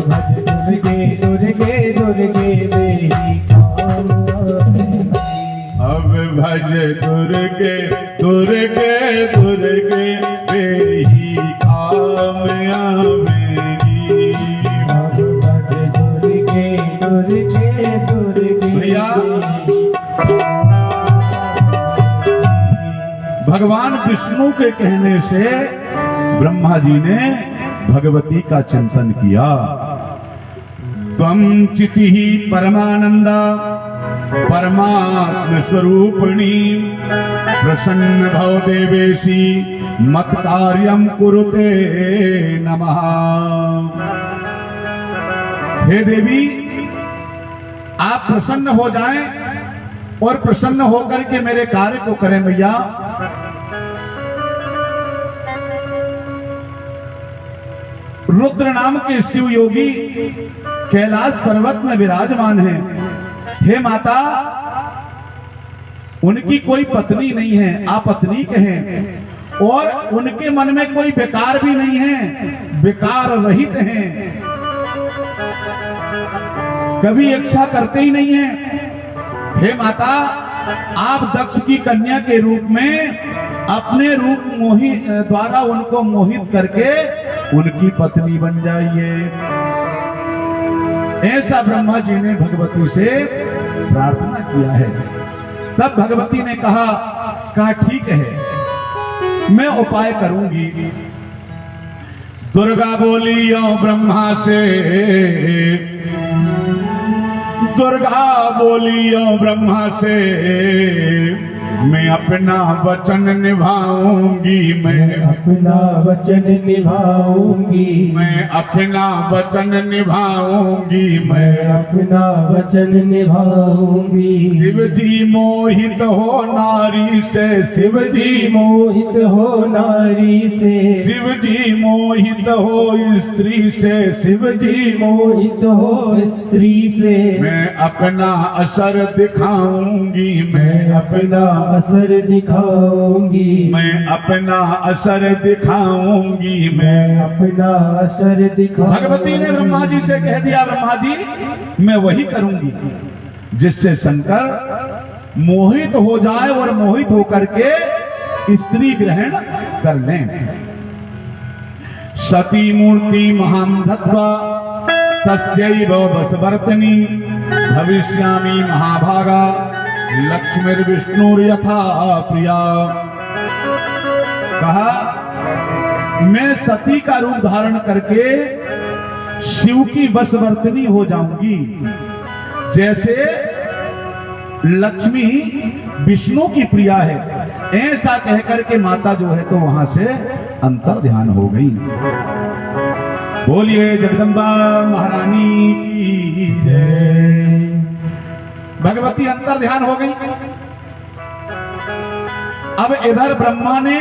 भज दुर्गे दुर्गे दुर्गे मेरी कामयाबेगी। अब भज दुर्गे दुर्गे दुर्गे मेरी कामयाबेगी। अब भज दुर्गे दुर्गे दुर्गे भैया, भगवान विष्णु के कहने से ब्रह्मा जी ने भगवती का चिंतन किया। त्वं चिति ही परमानंदा परमात्म स्वरूपिणी प्रसन्न भव देवेशी मत कार्यम कुरुते नमः। हे देवी, आप प्रसन्न हो जाएं और प्रसन्न होकर के मेरे कार्य को करें। भैया, रुद्र नाम के शिव योगी कैलाश पर्वत में विराजमान हैं। हे माता, उनकी कोई पत्नी नहीं है, अपत्नीक हैं, और उनके मन में कोई विकार भी नहीं है, विकार रहित हैं, कभी इच्छा करते ही नहीं है। हे माता, आप दक्ष की कन्या के रूप में अपने रूप द्वारा उनको मोहित करके उनकी पत्नी बन जाइए। ऐसा ब्रह्मा जी ने भगवती से प्रार्थना किया है। तब भगवती ने कहा ठीक है, मैं उपाय करूंगी। दुर्गा बोली ब्रह्मा से, दुर्गा बोली ब्रह्मा से, मैं अपना वचन निभाऊंगी। मैं अपना वचन निभाऊंगी। मैं अपना वचन निभाऊंगी। मैं अपना वचन निभाऊंगी। शिव जी मोहित हो नारी से, शिव जी मोहित हो नारी से, शिव जी मोहित हो स्त्री से, शिव जी मोहित हो स्त्री से। मैं अपना असर दिखाऊंगी। मैं अपना असर दिखाऊंगी। मैं अपना असर दिखाऊंगी। मैं अपना असर दिखाऊंगी। भगवती ने ब्रह्मा जी से कह दिया, ब्रह्मा जी, मैं वही करूंगी जिससे शंकर मोहित हो जाए और मोहित होकर के स्त्री ग्रहण कर लें। सती मूर्ति महां धत्वा तस्यैव वशवर्तिनी भविष्यामि महाभागा लक्ष्मीर्विष्णुर्यथा प्रिया। कहा, मैं सती का रूप धारण करके शिव की वशवर्तिनी हो जाऊंगी, जैसे लक्ष्मी विष्णु की प्रिया है। ऐसा कहकर के माता जो है तो वहां से अंतर ध्यान हो गई। बोलिए जगदम्बा महारानी की जय। भगवती अंतर ध्यान हो गई। अब इधर ब्रह्मा ने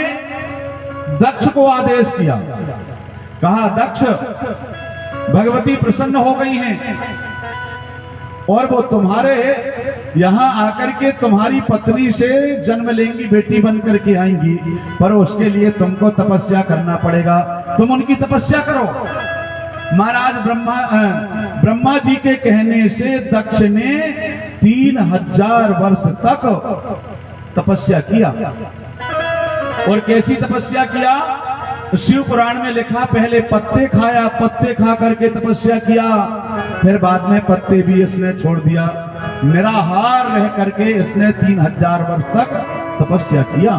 दक्ष को आदेश किया, कहा दक्ष, भगवती प्रसन्न हो गई हैं, और वो तुम्हारे यहाँ आकर के तुम्हारी पत्नी से जन्म लेंगी, बेटी बन करके आएंगी, पर उसके लिए तुमको तपस्या करना पड़ेगा। तुम उनकी तपस्या करो। महाराज ब्रह्मा जी के कहने से दक्ष ने 3000 वर्ष तक तपस्या किया। और कैसी तपस्या किया? शिव पुराण में लिखा, पहले पत्ते खाया, पत्ते खा करके तपस्या किया, फिर बाद में पत्ते भी इसने छोड़ दिया। निराहार रह करके इसने 3000 वर्ष तक तपस्या किया।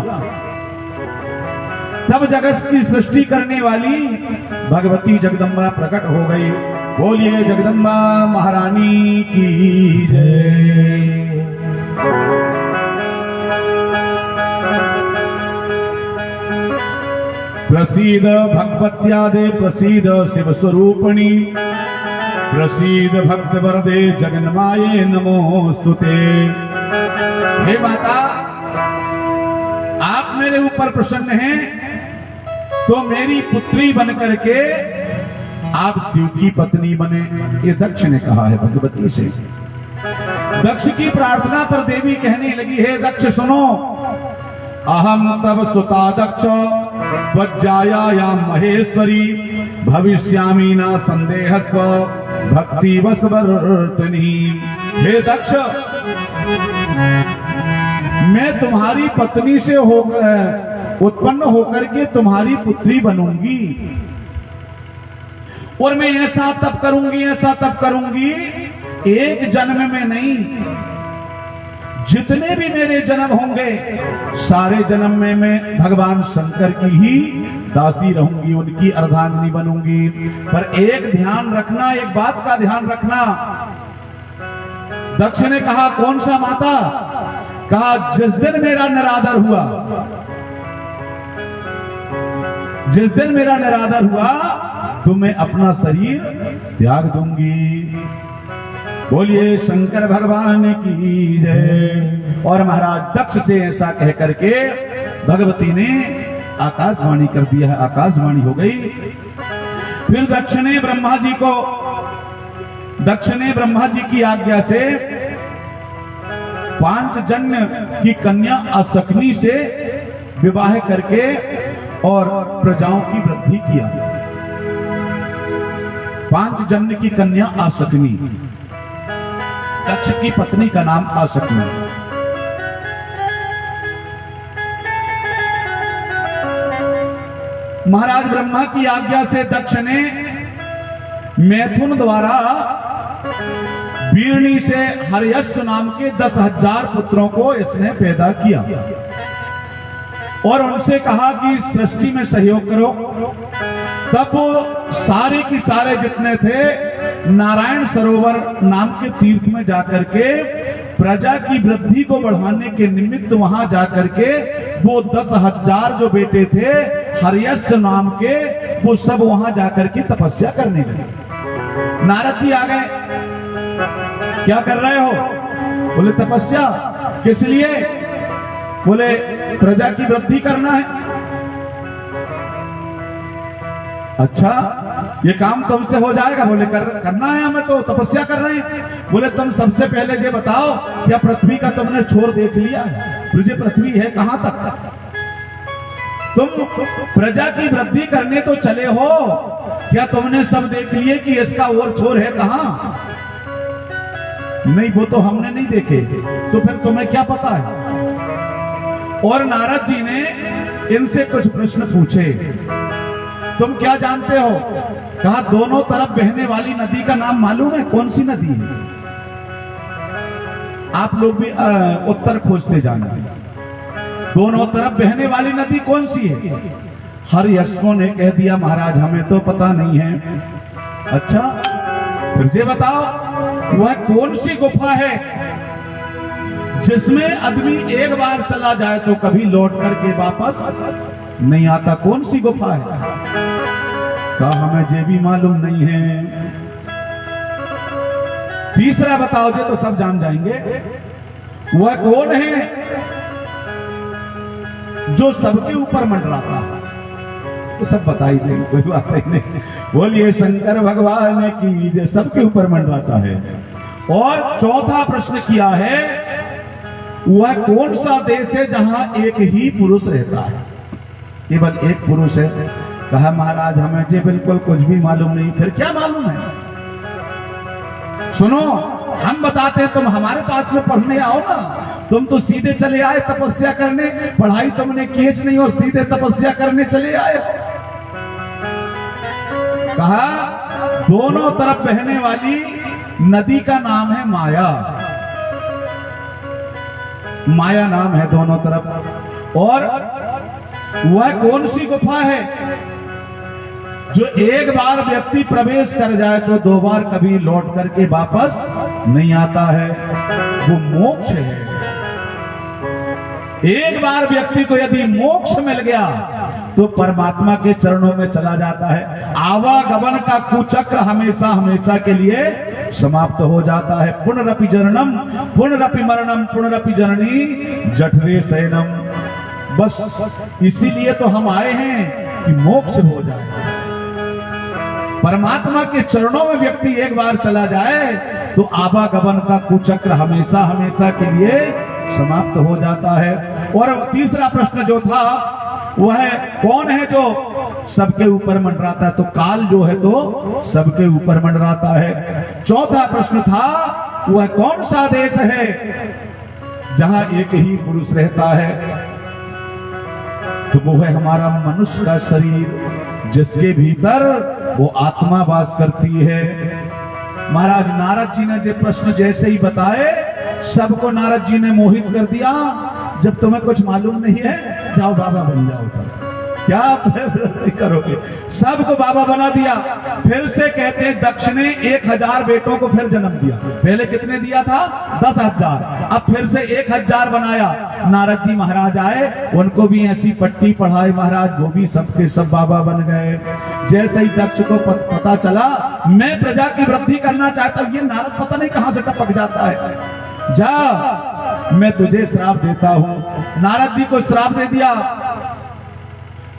तब जगत की सृष्टि करने वाली भगवती जगदम्बा प्रकट हो गई। बोलिए जगदम्बा महारानी की जय। प्रसीद भगवत्यादे प्रसीद शिव स्वरूपिणी, प्रसीद भक्त वरदे जगन्माये नमोस्तुते। हे माता, आप मेरे ऊपर प्रसन्न हैं तो मेरी पुत्री बन करके आप शिव की पत्नी बने। ये दक्ष ने कहा है भगवती से। दक्ष की प्रार्थना पर देवी कहने लगी, हे दक्ष सुनो, अहम तव सुता दक्ष त्वज्जाया महेश्वरी, भविष्यामि न संदेहस्व भक्ति वसवर्तनी। हे दक्ष, मैं तुम्हारी पत्नी से उत्पन्न होकर के तुम्हारी पुत्री बनूंगी, और मैं ऐसा तब करूंगी, ऐसा तब करूंगी, एक जन्म में नहीं, जितने भी मेरे जन्म होंगे सारे जन्म में मैं भगवान शंकर की ही दासी रहूंगी, उनकी अर्धांगिनी बनूंगी। पर एक ध्यान रखना, एक बात का ध्यान रखना। दक्ष ने कहा, कौन सा माता? कहा, जिस दिन मेरा निरादर हुआ, जिस दिन मेरा निरादर हुआ तो मैं अपना शरीर त्याग दूंगी। बोलिए शंकर भगवान की जय। और महाराज दक्ष से ऐसा कह करके भगवती ने आकाशवाणी कर दिया है, आकाशवाणी हो गई। फिर दक्ष ने ब्रह्मा जी की आज्ञा से 5 जन्य की कन्या अशक्नी से विवाह करके और प्रजाओं की वृद्धि किया। 5 जन्य की कन्या अशक्नी, दक्ष की पत्नी का नाम अशक्नी। महाराज ब्रह्मा की आज्ञा से दक्ष ने मैथुन द्वारा वीरणी से हर्यश्व नाम के 10,000 पुत्रों को इसने पैदा किया और उनसे कहा कि सृष्टि में सहयोग करो। तब वो सारे की सारे जितने थे नारायण सरोवर नाम के तीर्थ में जाकर के प्रजा की वृद्धि को बढ़ाने के निमित्त वहां जाकर के वो 10,000 जो बेटे थे हर्यश्व नाम के, वो सब वहां जाकर के तपस्या करने लगे। नारद जी आ गए, क्या कर रहे हो? बोले तपस्या। किस लिए? बोले प्रजा की वृद्धि करना है। अच्छा, ये काम तुमसे हो जाएगा? बोले करना है हमें, तो तपस्या कर रहे हैं। बोले तुम सबसे पहले ये बताओ, क्या पृथ्वी का तुमने छोर देख लिया है? तुझे पृथ्वी है कहां तक? तुम प्रजा की वृद्धि करने तो चले हो, क्या तुमने सब देख लिए कि इसका और छोर है कहां? नहीं, वो तो हमने नहीं देखे। तो फिर तुम्हें क्या पता है? और नारद जी ने इनसे कुछ प्रश्न पूछे। तुम क्या जानते हो? कहा दोनों तरफ बहने वाली नदी का नाम मालूम है? कौन सी नदी है? आप लोग भी उत्तर खोजते जाना। दोनों तरफ बहने वाली नदी कौन सी है? हर्यश्व ने कह दिया महाराज हमें तो पता नहीं है। अच्छा, फिर ये बताओ वह कौन सी गुफा है जिसमें आदमी एक बार चला जाए तो कभी लौट करके वापस नहीं आता? कौन सी गुफा है? कहा हमें ये भी मालूम नहीं है। तीसरा बताओ, ये तो सब जान जाएंगे। वह कौन है जो सबके ऊपर मंडराता है? तो सब बता ही देंगे, कोई बात ही नहीं। बोलिए शंकर भगवान की, जो सबके ऊपर मंडराता है। और चौथा प्रश्न किया है, वह कौन सा देश है जहां एक ही पुरुष रहता है, केवल एक पुरुष है। कहा महाराज हमें जी बिल्कुल कुछ भी मालूम नहीं। फिर क्या मालूम है? सुनो, हम बताते हैं, तुम हमारे पास में पढ़ने आओ ना। तुम तो सीधे चले आए तपस्या करने, पढ़ाई तुमने की नहीं और सीधे तपस्या करने चले आए। कहा दोनों तरफ बहने वाली नदी का नाम है माया। माया नाम है दोनों तरफ। और वह कौन सी गुफा है जो एक बार व्यक्ति प्रवेश कर जाए तो दो बार कभी लौट करके वापस नहीं आता है? वो मोक्ष है। एक बार व्यक्ति को यदि मोक्ष मिल गया तो परमात्मा के चरणों में चला जाता है। आवागमन का कुचक्र हमेशा हमेशा के लिए समाप्त हो जाता है। पुनरपि जननम पुनरपि मरणम पुनरपि जननी जठरे शयनम। बस इसीलिए तो हम आए हैं कि मोक्ष हो जाए। परमात्मा के चरणों में व्यक्ति एक बार चला जाए तो आवागमन का कुचक्र हमेशा हमेशा के लिए समाप्त हो जाता है। और तीसरा प्रश्न जो था वह कौन है जो सबके ऊपर मंडराता है? तो काल जो है तो सबके ऊपर मंडराता है। चौथा प्रश्न था वह कौन सा देश है जहां एक ही पुरुष रहता है? तो वो है हमारा मनुष्य का शरीर, जिसके भीतर वो आत्मा वास करती है। महाराज नारद जी ने जो प्रश्न जैसे ही बताए, सबको नारद जी ने मोहित कर दिया। जब तुम्हें कुछ मालूम नहीं है, जाओ बाबा बन जाओ। सब क्या करोगे? सबको बाबा बना दिया। फिर से कहते हैं दक्ष ने 1000 बेटों को फिर जन्म दिया। पहले कितने दिया था? 10,000। अब फिर से 1000 बनाया। नारद जी महाराज आए, उनको भी ऐसी पट्टी पढ़ाई महाराज, वो भी सबके सब बाबा बन गए। जैसे ही दक्ष को पता चला मैं प्रजा की वृद्धि करना चाहता हूं, ये नारद पता नहीं कहां से टपक जाता है। जा, मैं तुझे श्राप देता हूं। नारद जी को श्राप दे दिया,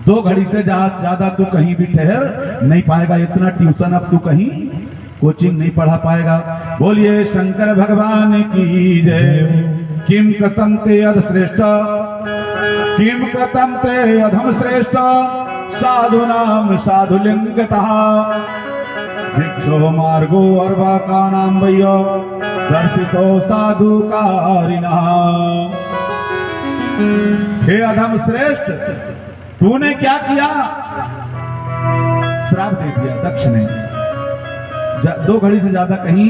2 घड़ी से ज्यादा तू कहीं भी ठहर नहीं पाएगा। इतना ट्यूशन अब तू कहीं कोचिंग नहीं पढ़ा पाएगा। बोलिए शंकर भगवान की जय। किम कृतम ते अध श्रेष्ठ, किम कृतम ते अधम श्रेष्ठ, साधु नाम साधुलिंगतः, भिक्षो मार्गो अर्वाका नाम वय्यो, दर्शितो साधुकारिणः। हे अधम श्रेष्ठ, तूने क्या किया? श्राप दे दिया दक्ष ने। 2 घड़ी से ज्यादा कहीं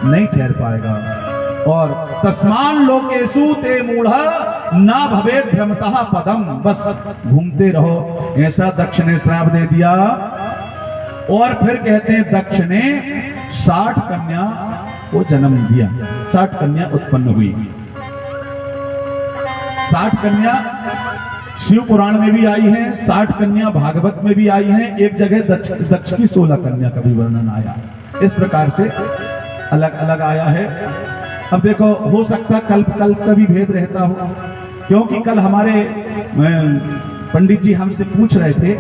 नहीं ठहर पाएगा। और तस्मान लोकेषु ते मूढ़ा ना भवे भ्रमतः पदम, बस घूमते रहो, ऐसा दक्ष ने श्राप दे दिया। और फिर कहते हैं दक्ष ने 60 कन्या को जन्म दिया। 60 कन्या उत्पन्न हुई। 60 कन्या शिव पुराण में भी आई हैं, 60 कन्या भागवत में भी आई हैं। एक जगह दक्ष की 16 कन्या का भी वर्णन आया। इस प्रकार से अलग अलग आया है। अब देखो, हो सकता कल्प कल्प का भी भेद रहता हो, क्योंकि कल हमारे पंडित जी हमसे पूछ रहे थे।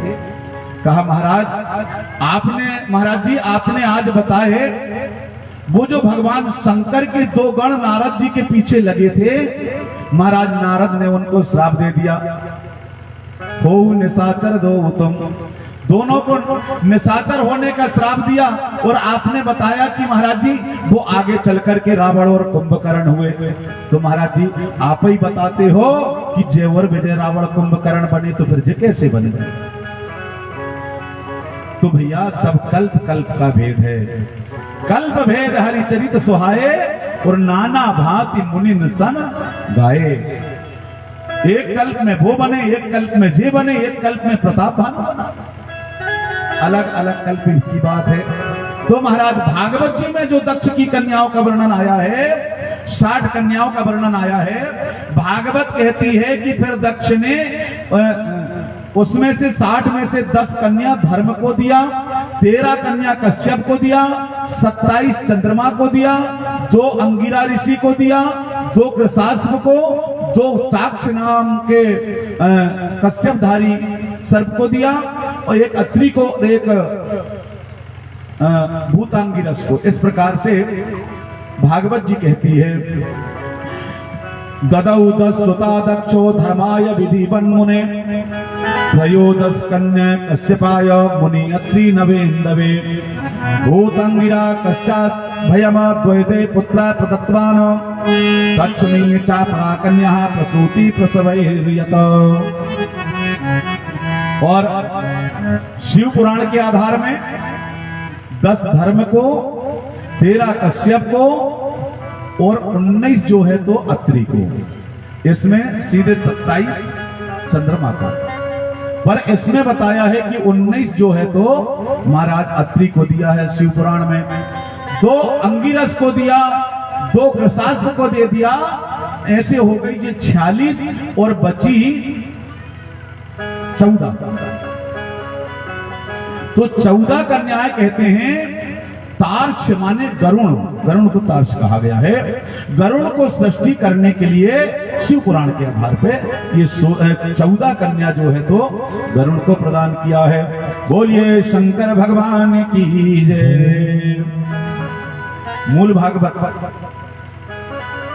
कहा महाराज जी आपने आज बताए वो जो भगवान शंकर के 2 गण नारद जी के पीछे लगे थे, महाराज नारद ने उनको श्राप दे दिया। हो निशाचर दो तुम, दोनों को निशाचर होने का श्राप दिया। और आपने बताया कि महाराज जी वो आगे चल करके रावण और कुंभकर्ण हुए। तो महाराज जी आप ही बताते हो कि जेवर विजय रावण कुंभकर्ण बने, तो फिर जे कैसे बने? तो भैया सब कल्प कल्प का भेद है। कल्प भेद हरिचरित सुहाए, और नाना भांति मुनि सन गाए। एक कल्प में वो बने, एक कल्प में जे बने, एक कल्प में प्रताप भानु बना। अलग अलग कल्प की बात है। तो महाराज भागवत जी में जो दक्ष की कन्याओं का वर्णन आया है, 60 कन्याओं का वर्णन आया है। भागवत कहती है कि फिर दक्ष ने उसमें से 60 में से 10 कन्या धर्म को दिया, 13 कन्या कश्यप को दिया, 27 चंद्रमा को दिया, 2 अंगिरा ऋषि को दिया, 2 कृशास्प को, 2 ताक्ष नाम के कश्यपधारी सर्प को दिया, और 1 अत्रि को, और 1 भूतांगिरस को। इस प्रकार से भागवत जी कहती है, ददौ दस्सुता दक्षो धर्माय विधिवन मुने, त्रयोदश कन्या कश्यपाय मुनि अत्रि नवेन्दवे, भूतंगिरा कश्यास् भयमाद्वैते पुत्रा प्रदत्तवान्, दक्षिणी चापरा कन्या प्रसूति प्रसवैर्यत। और शिव पुराण के आधार में 10 धर्म को, 13 कश्यप को और 19 जो है तो अत्रि को। इसमें सीधे 27 चंद्रमा का, पर इसमें बताया है कि 19 जो है तो महाराज अत्रि को दिया है शिव पुराण में, 2 अंगिरस को दिया, 2 कृशास्त्र को दे दिया। ऐसे हो गई जो 46 और बची 14। तो 14 कन्याएं कहते हैं। तार्क्ष माने गरुण, गरुण को तार्क्ष कहा गया है। गरुण को सृष्टि करने के लिए शिव पुराण के आधार पे ये 14 कन्या जो है तो गरुण को प्रदान किया है। बोलिए शंकर भगवान की जय। मूल भागवत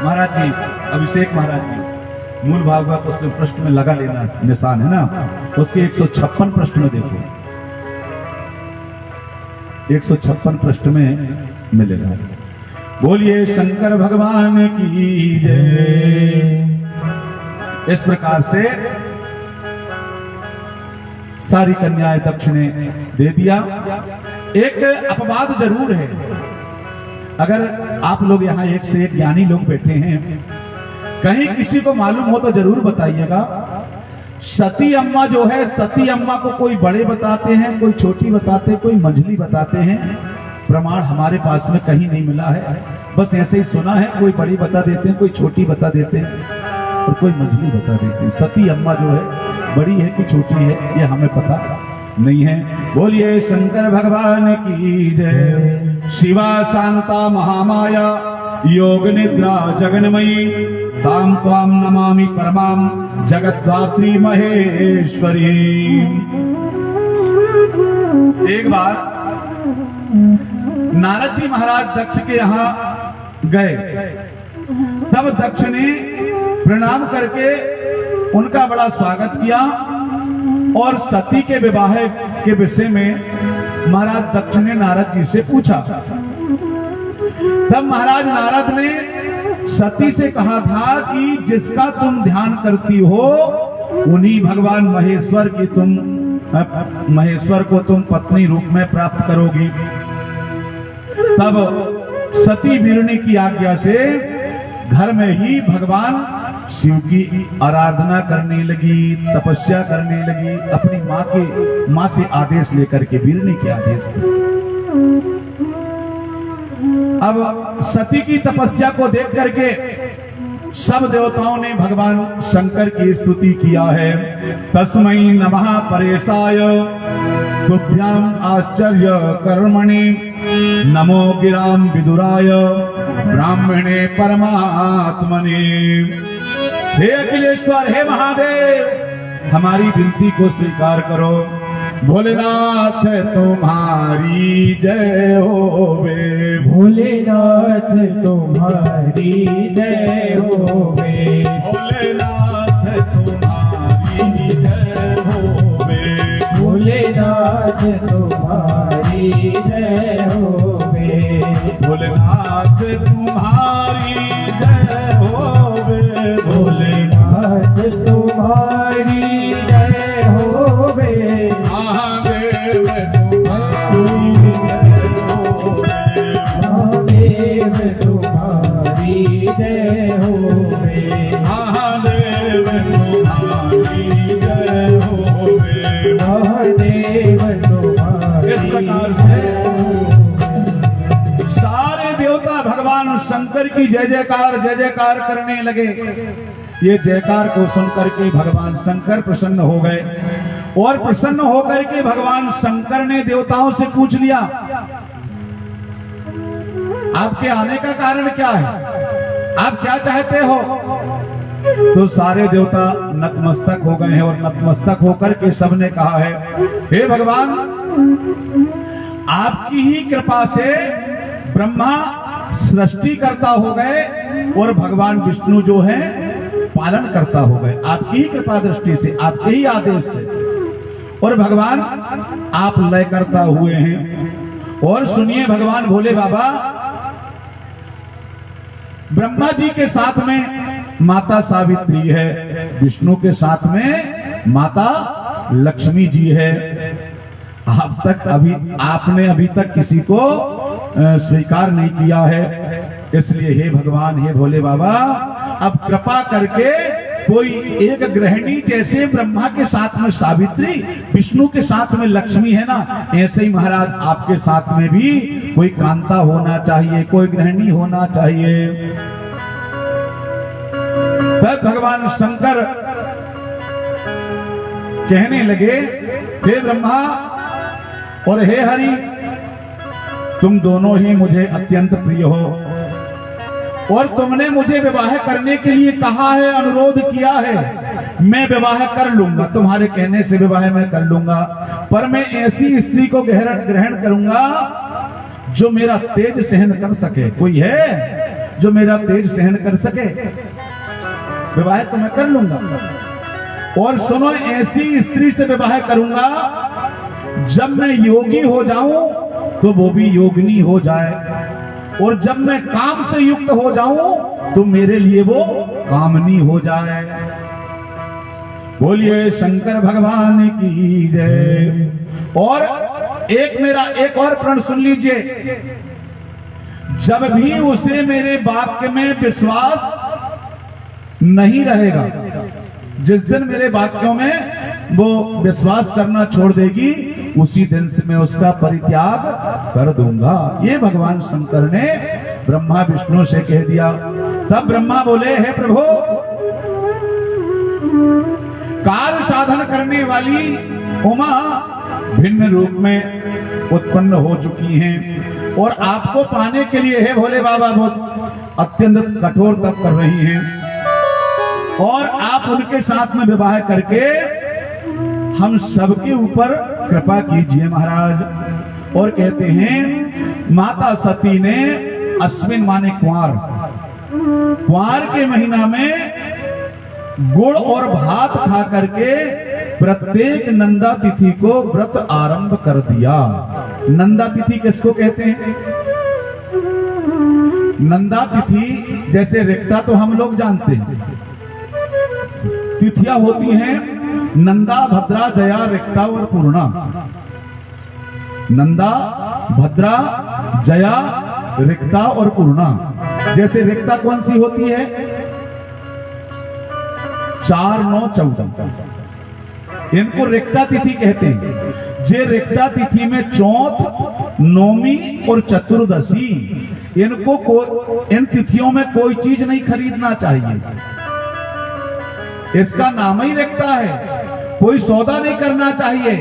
महाराज जी, अभिषेक महाराज जी, मूल भागवत उसके पृष्ठ में लगा लेना, निशान है ना, उसके 156 पृष्ठ में देखो, 156 पृष्ठ में मिलेगा। बोलिए शंकर भगवान की जय। इस प्रकार से सारी कन्याएं दक्षिणे दे दिया। एक अपवाद जरूर है, अगर आप लोग यहाँ एक से एक ज्ञानी लोग बैठे हैं, कहीं किसी को मालूम हो तो जरूर बताइएगा। सती अम्मा जो है, सती अम्मा को कोई बड़े बताते हैं, कोई छोटी बताते हैं, कोई मंझली बताते हैं। प्रमाण हमारे पास में कहीं नहीं मिला है, बस ऐसे ही सुना है। कोई बड़ी बता देते हैं, कोई छोटी बता देते हैं और कोई मंझली बता देते हैं। सती अम्मा जो है बड़ी है कि छोटी है ये हमें पता नहीं है। बोलिए शंकर भगवान की जय। शिवा शांता महामाया योग निद्रा जगन्मयी, ताम त्वाम नमामि परमाम जगद्धात्री महेश्वरी। एक बार नारद जी महाराज दक्ष के यहाँ गए, तब दक्ष ने प्रणाम करके उनका बड़ा स्वागत किया और सती के विवाह के विषय में महाराज दक्ष ने नारद जी से पूछा। तब महाराज नारद ने सती से कहा था कि जिसका तुम ध्यान करती हो उन्हीं भगवान महेश्वर की महेश्वर को तुम पत्नी रूप में प्राप्त करोगी। तब सती वीरनी की आज्ञा से घर में ही भगवान शिव की आराधना करने लगी, तपस्या करने लगी, अपनी माँ से आदेश लेकर के, वीरनी के आदेश से। अब सती की तपस्या को देख करके सब देवताओं ने भगवान शंकर की स्तुति किया है। तस्मै नमः परेशाय तुभ्याम आश्चर्य कर्मणि, नमो गिराम विदुराय ब्राह्मणे परमात्मने। हे अखिलेश्वर, हे महादेव, हमारी विनती को स्वीकार करो। भोलेनाथ तुम्हारी जय होवे, भोलेनाथ तुम्हारी जय होवे, भोलेनाथ तुम्हारी जय होवे, भोलेनाथ तुम्हारी जय होवे, भोलेनाथ तुम्हारी जय होवे, भोलेनाथ तुम्हारी जय होवे, महादेव तुम्हारी जय होवे, महादेव तुम्हारी जय होवे, महादेव तुम्हारी जय होवे, महादेव तुम्हारी इस प्रकार से सारे देवता भगवान शंकर की जय जयकार करने लगे। ये जयकार को सुनकर के भगवान शंकर प्रसन्न हो गए और प्रसन्न होकर के भगवान शंकर ने देवताओं से पूछ लिया, आपके आने का कारण क्या है, आप क्या चाहते हो? तो सारे देवता नतमस्तक हो गए हैं और नतमस्तक होकर के सबने कहा है, हे भगवान, आपकी ही कृपा से ब्रह्मा सृष्टि करता हो गए और भगवान विष्णु जो है पालन करता हो गए, आपकी ही कृपा दृष्टि से, आपके ही आदेश से। और भगवान आप लय करता हुए हैं। और सुनिए भगवान भोले बाबा, ब्रह्मा जी के साथ में माता सावित्री है, विष्णु के साथ में माता लक्ष्मी जी है। आपने अभी तक किसी को स्वीकार नहीं किया है। इसलिए हे भगवान, हे भोले बाबा, अब कृपा करके कोई एक गृहिणी जैसे ब्रह्मा के साथ में सावित्री, विष्णु के साथ में लक्ष्मी है ना, ऐसे ही महाराज आपके साथ में भी कोई कांता होना चाहिए, कोई गृहिणी होना चाहिए। तब भगवान शंकर कहने लगे, हे ब्रह्मा और हे हरि, तुम दोनों ही मुझे अत्यंत प्रिय हो और तुमने मुझे विवाह करने के लिए कहा है, अनुरोध किया है। मैं विवाह कर लूंगा, तुम्हारे कहने से विवाह मैं कर लूंगा, पर मैं ऐसी स्त्री को ग्रहण करूंगा जो मेरा तेज सहन कर सके। कोई है जो मेरा तेज सहन कर सके? विवाह तो मैं कर लूंगा। और सुनो, ऐसी स्त्री से विवाह करूंगा जब मैं योगी हो जाऊं तो वो भी योगिनी हो जाए, और जब मैं काम से युक्त हो जाऊं तो मेरे लिए वो कामनी हो जाए। बोलिए शंकर भगवान की जय। और मेरा एक और प्रण सुन लीजिए, जब भी उसे मेरे वाक्य में विश्वास नहीं रहेगा, जिस दिन मेरे वाक्यों में वो विश्वास करना छोड़ देगी, उसी दिन से मैं उसका परित्याग कर दूंगा। ये भगवान शंकर ने ब्रह्मा विष्णु से कह दिया। तब ब्रह्मा बोले, हे प्रभु, कार्य साधन करने वाली उमा भिन्न रूप में उत्पन्न हो चुकी हैं और आपको पाने के लिए, हे भोले बाबा, बहुत अत्यंत कठोर तप कर रही हैं, और आप उनके साथ में विवाह करके हम सबके ऊपर कृपा कीजिए महाराज। और कहते हैं, माता सती ने अश्विन माने कुंवार के महीना में गुड़ और भात खा करके प्रत्येक नंदा तिथि को व्रत आरंभ कर दिया। नंदा तिथि किसको कहते हैं? नंदा तिथि जैसे रिक्ता तो हम लोग जानते हैं, तिथियां होती हैं नंदा, भद्रा, जया, रिक्ता और पूर्णा। नंदा, भद्रा, जया, रिक्ता और पूर्णा। जैसे रिक्ता कौन सी होती है? 4, 9, 14, इनको रिक्ता तिथि कहते हैं। जे रिक्ता तिथि में चौथ, नौमी और चतुर्दशी, इन तिथियों में कोई चीज नहीं खरीदना चाहिए। इसका नाम ही रिक्ता है, कोई सौदा नहीं करना चाहिए।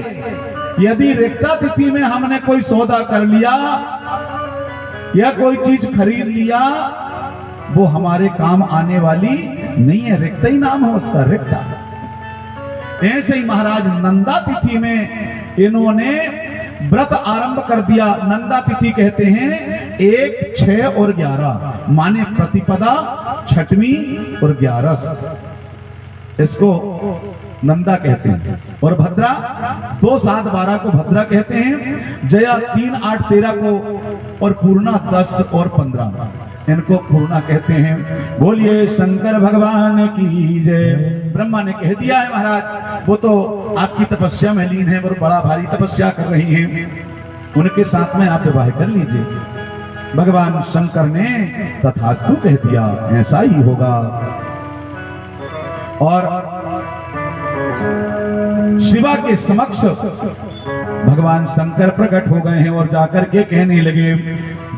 यदि रिक्ता तिथि में हमने कोई सौदा कर लिया या कोई चीज खरीद लिया, वो हमारे काम आने वाली नहीं है। रिक्ता ही नाम है उसका, रिक्ता। ऐसे ही महाराज नंदा तिथि में इन्होंने व्रत आरंभ कर दिया। नंदा तिथि कहते हैं 1, 6 और 11, माने प्रतिपदा, छठवीं और 11, इसको नंदा कहते हैं। और भद्रा 2, 7, 12 को भद्रा कहते हैं। जया 3, 8, 13 को, और पूर्णा 10 और 15, इनको पूर्णा कहते हैं। बोलिए शंकर भगवान की जय। ब्रह्मा ने कह दिया है महाराज, वो तो आपकी तपस्या में लीन है और बड़ा भारी तपस्या कर रही हैं, उनके साथ में आप विवाह कर लीजिए। भगवान शंकर ने तथास्तु कह दिया, ऐसा ही होगा। और शिवा के समक्ष भगवान शंकर प्रकट हो गए हैं और जाकर के कहने लगे,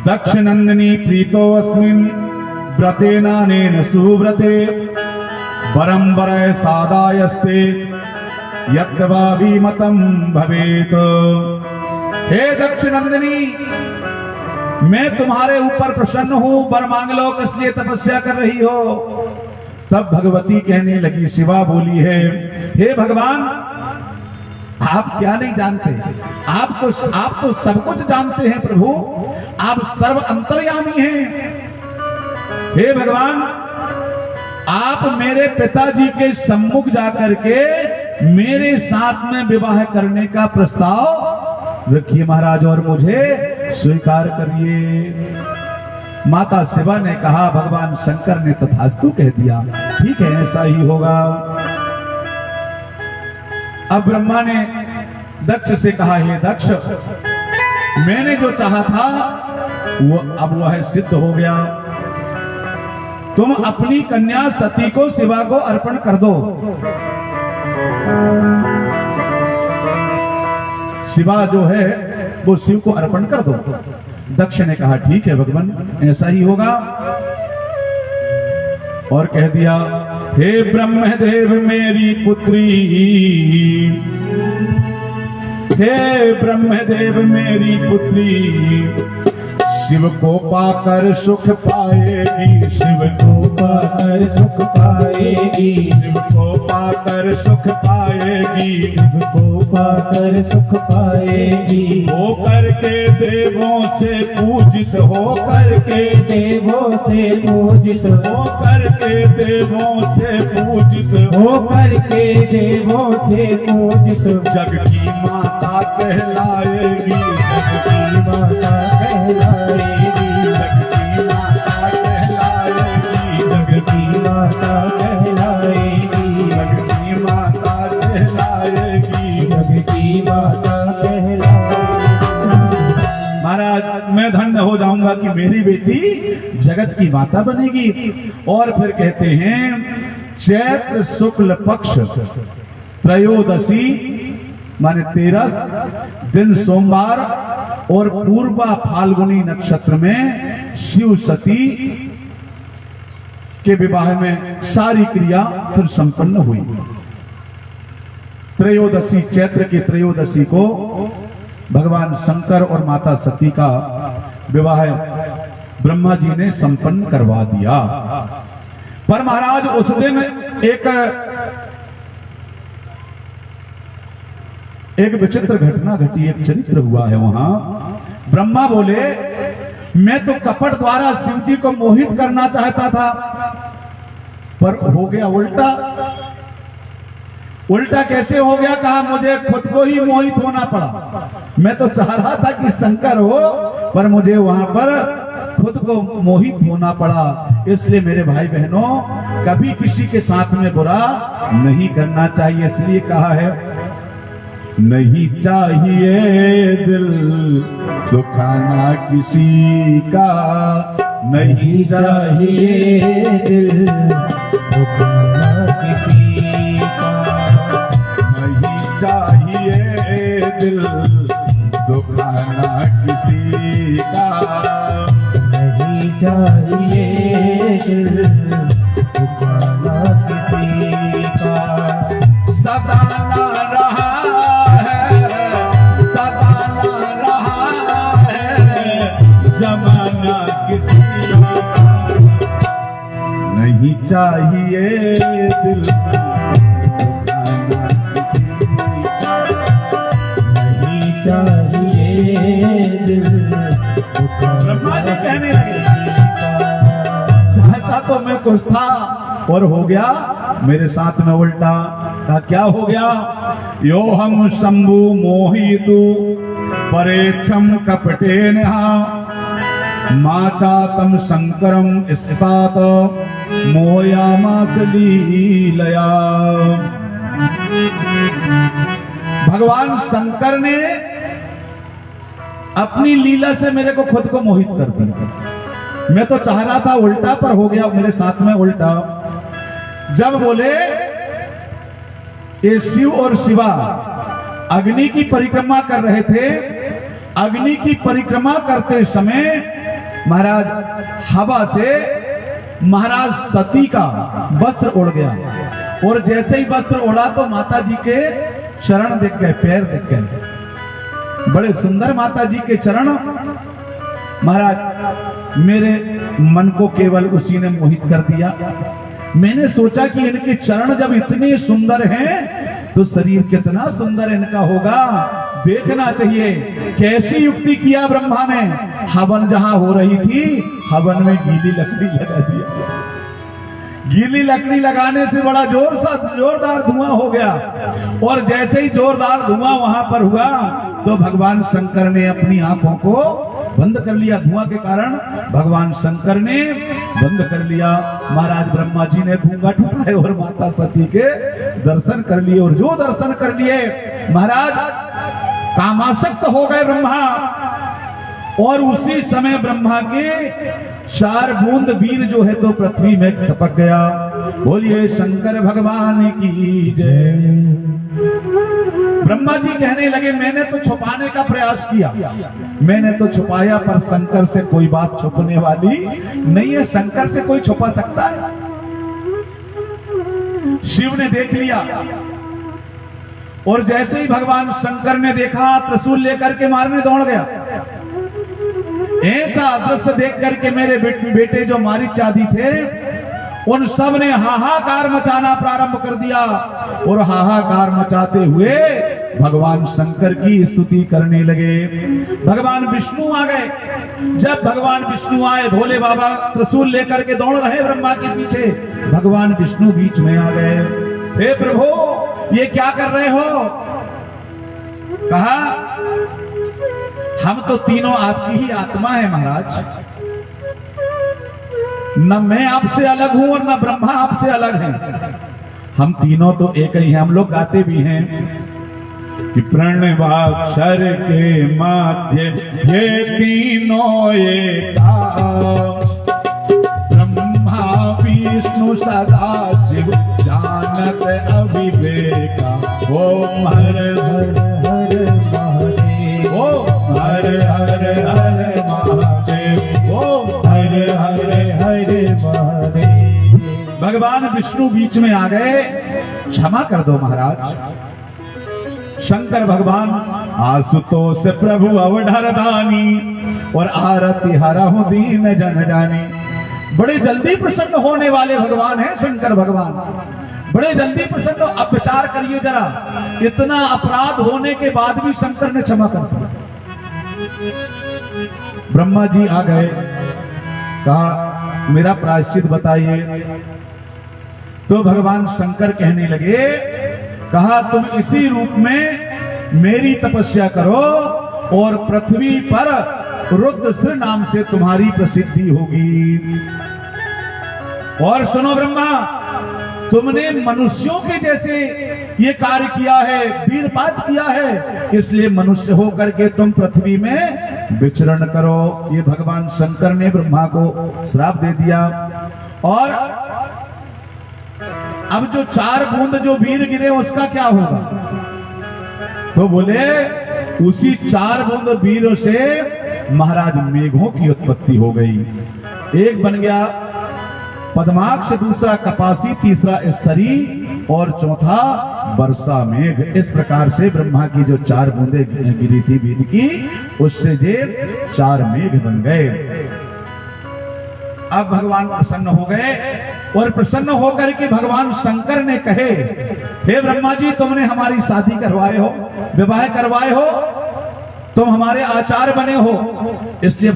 दक्ष नंदिनी प्रीतो अस्मिन् व्रते नानेन सुव्रते वरम वरय सादायस्ते यद्वावी मतम भवेत। हे दक्ष नंदिनी, मैं तुम्हारे ऊपर प्रसन्न हूं, वर मांग लो, किस लिए तपस्या कर रही हो? तब भगवती कहने लगी, शिवा बोली है, हे भगवान, आप क्या नहीं जानते? आप तो सब कुछ जानते हैं प्रभु, आप सर्व अंतर्यामी हैं। हे भगवान, आप मेरे पिताजी के सम्मुख जाकर के मेरे साथ में विवाह करने का प्रस्ताव रखिए महाराज, और मुझे स्वीकार करिए। माता शिवा ने कहा, भगवान शंकर ने तथास्तु कह दिया, ठीक है ऐसा ही होगा। अब ब्रह्मा ने दक्ष से कहा, हे दक्ष, मैंने जो चाहा था वो अब वह सिद्ध हो गया। तुम अपनी कन्या सती को शिवा को अर्पण कर दो। शिवा जो है वो शिव को अर्पण कर दो। दक्ष ने कहा, ठीक है भगवान ऐसा ही होगा, और कह दिया, हे ब्रह्मदेव मेरी पुत्री, हे ब्रह्मदेव मेरी पुत्री, शिव को पाकर सुख पाएगी, शिव को पाकर सुख पाएगी, शिव को पाकर सुख पाएगी, शिव को पाकर सुख पाएगी। हो करके देवों से पूजित, हो करके देवों से पूजित, हो करके देवों से पूजित, हो करके देवों से पूजित, जग की माता कहलाएगी, जग की माता कहलाएगी, जग की माता कहलाएगी, जग की माता कहलाएगी, जग की माता कहलाएगी, जग की माता कहलाएगी। महाराज मैं धन्य हो जाऊंगा कि मेरी बेटी जगत की माता बनेगी। और फिर कहते हैं, चैत्र शुक्ल पक्ष त्रयोदशी माने 13 दिन सोमवार और पूर्वा फाल्गुनी नक्षत्र में शिव सती के विवाह में सारी क्रिया फिर संपन्न हुई। त्रयोदशी, चैत्र की त्रयोदशी को भगवान शंकर और माता सती का विवाह ब्रह्मा जी ने संपन्न करवा दिया। पर महाराज उस दिन एक विचित्र घटना घटी, एक चरित्र हुआ है वहां। ब्रह्मा बोले, मैं तो कपट द्वारा शिव जी को मोहित करना चाहता था, पर हो गया उल्टा। उल्टा कैसे हो गया? कहा, मुझे खुद को ही मोहित होना पड़ा। मैं तो चाह रहा था कि शंकर हो, पर मुझे वहां पर खुद को मोहित होना पड़ा। इसलिए मेरे भाई बहनों, कभी किसी के साथ में बुरा नहीं करना चाहिए। इसलिए कहा है, नहीं चाहिए दिल दुखाना किसी का, नहीं चाहिए दिल दुखाना किसी का, नहीं चाहिए दिल दुखाना किसी का, नहीं चाहिए दिल दुखाना किसी का। सताना रहा जमाना किसी का, नहीं चाहिए दिल दुखाना किसी का, नहीं चाहिए दिल दुखाना कहने लगे, चाहता तो मैं कुछ था और हो गया मेरे साथ में उल्टा। कहा, क्या हो गया? यो हम शंभु मोहितु परेक्षम कपटे नहा, माचा तम शंकरम इस्तात मोयामास लीलया। भगवान शंकर ने अपनी लीला से मेरे को खुद को मोहित कर दिया। मैं तो चाह रहा था उल्टा, पर हो गया मेरे साथ में उल्टा। जब बोले ये शिव और शिवा अग्नि की परिक्रमा कर रहे थे, अग्नि की परिक्रमा करते समय महाराज हवा से महाराज सती का वस्त्र उड़ गया, और जैसे ही वस्त्र उड़ा तो माता जी के चरण दिख गए, पैर दिख गए, बड़े सुंदर माता जी के चरण। महाराज मेरे मन को केवल उसी ने मोहित कर दिया। मैंने सोचा कि इनके चरण जब इतने सुंदर हैं तो शरीर कितना सुंदर इनका होगा, देखना चाहिए। कैसी युक्ति किया ब्रह्मा ने, हवन जहां हो रही थी, हवन में गीली लकड़ी लगा दिया। गीली लकड़ी लगाने से बड़ा जोरदार धुआं हो गया, और जैसे ही जोरदार धुआं वहां पर हुआ तो भगवान शंकर ने अपनी आंखों को बंद कर लिया। धुआं के कारण भगवान शंकर ने बंद कर लिया। महाराज ब्रह्मा जी ने घूंघट उठाए और माता सती के दर्शन कर लिए, और जो दर्शन कर लिए महाराज कामासक्त हो गए ब्रह्मा। और उसी समय ब्रह्मा के 4 बूंद वीर जो है तो पृथ्वी में टपक गया। बोलिए शंकर भगवान की जय। ब्रह्मा जी कहने लगे, मैंने तो छुपाने का प्रयास किया, मैंने तो छुपाया, पर शंकर से कोई बात छुपने वाली नहीं है। शंकर से कोई छुपा सकता है? शिव ने देख लिया, और जैसे ही भगवान शंकर ने देखा, त्रिशूल लेकर के मारने दौड़ गया। ऐसा दृश्य देख करके मेरे बेटे जो मारीच आदि थे, उन सब ने हाहाकार मचाना प्रारंभ कर दिया, और हाहाकार मचाते हुए भगवान शंकर की स्तुति करने लगे। भगवान विष्णु आ गए। जब भगवान विष्णु आए, भोले बाबा त्रिशूल लेकर के दौड़ रहे ब्रह्मा के पीछे, भगवान विष्णु बीच में आ गए। हे प्रभु, ये क्या कर रहे हो? कहा, हम तो तीनों आपकी ही आत्मा है महाराज, न मैं आपसे अलग हूं और न ब्रह्मा आपसे अलग है, हम तीनों तो एक ही हैं। हम लोग गाते भी हैं कि प्रणवाक्षर के माध्य ये तीनों एक, ब्रह्मा विष्णु सदा शिव जानत अविवेका। ओम हर हर हर महादेव, ओम हर हर हर महादेव, ओम हर हर हर महादेव। भगवान विष्णु बीच में आ गए, क्षमा कर दो महाराज। शंकर भगवान, आशुतोष प्रभु अवधर दानी, और आरती हरहु दीन जन जानी। बड़े जल्दी प्रसन्न होने वाले भगवान हैं शंकर भगवान, बड़े जल्दी प्रसन्न। अब विचार करिए जरा, इतना अपराध होने के बाद भी शंकर ने क्षमा कर दिया। ब्रह्मा जी आ गए, कहा मेरा प्रायश्चित बताइए। तो भगवान शंकर कहने लगे, कहा तुम इसी रूप में मेरी तपस्या करो, और पृथ्वी पर रुद्र नाम से तुम्हारी प्रसिद्धि होगी। और सुनो ब्रह्मा, तुमने मनुष्यों के जैसे ये कार्य किया है, वीरपात किया है, इसलिए मनुष्य होकर के तुम पृथ्वी में विचरण करो। ये भगवान शंकर ने ब्रह्मा को श्राप दे दिया। और अब जो 4 बूंद जो वीर गिरे उसका क्या होगा? तो बोले उसी 4 बूंद वीरों से महाराज मेघों की उत्पत्ति हो गई। एक बन गया पद्माक्ष, दूसरा कपासी, तीसरा स्तरी, और चौथा वर्षा मेघ। इस प्रकार से ब्रह्मा की जो 4 बूंदे गिरी थी वीर की, उससे जे 4 मेघ बन गए। अब भगवान प्रसन्न हो गए, और प्रसन्न होकर के भगवान शंकर ने कहे, हे ब्रह्मा जी, तुमने हमारी शादी करवाए हो, विवाह करवाए हो, तुम हमारे आचार्य बने हो, इसलिए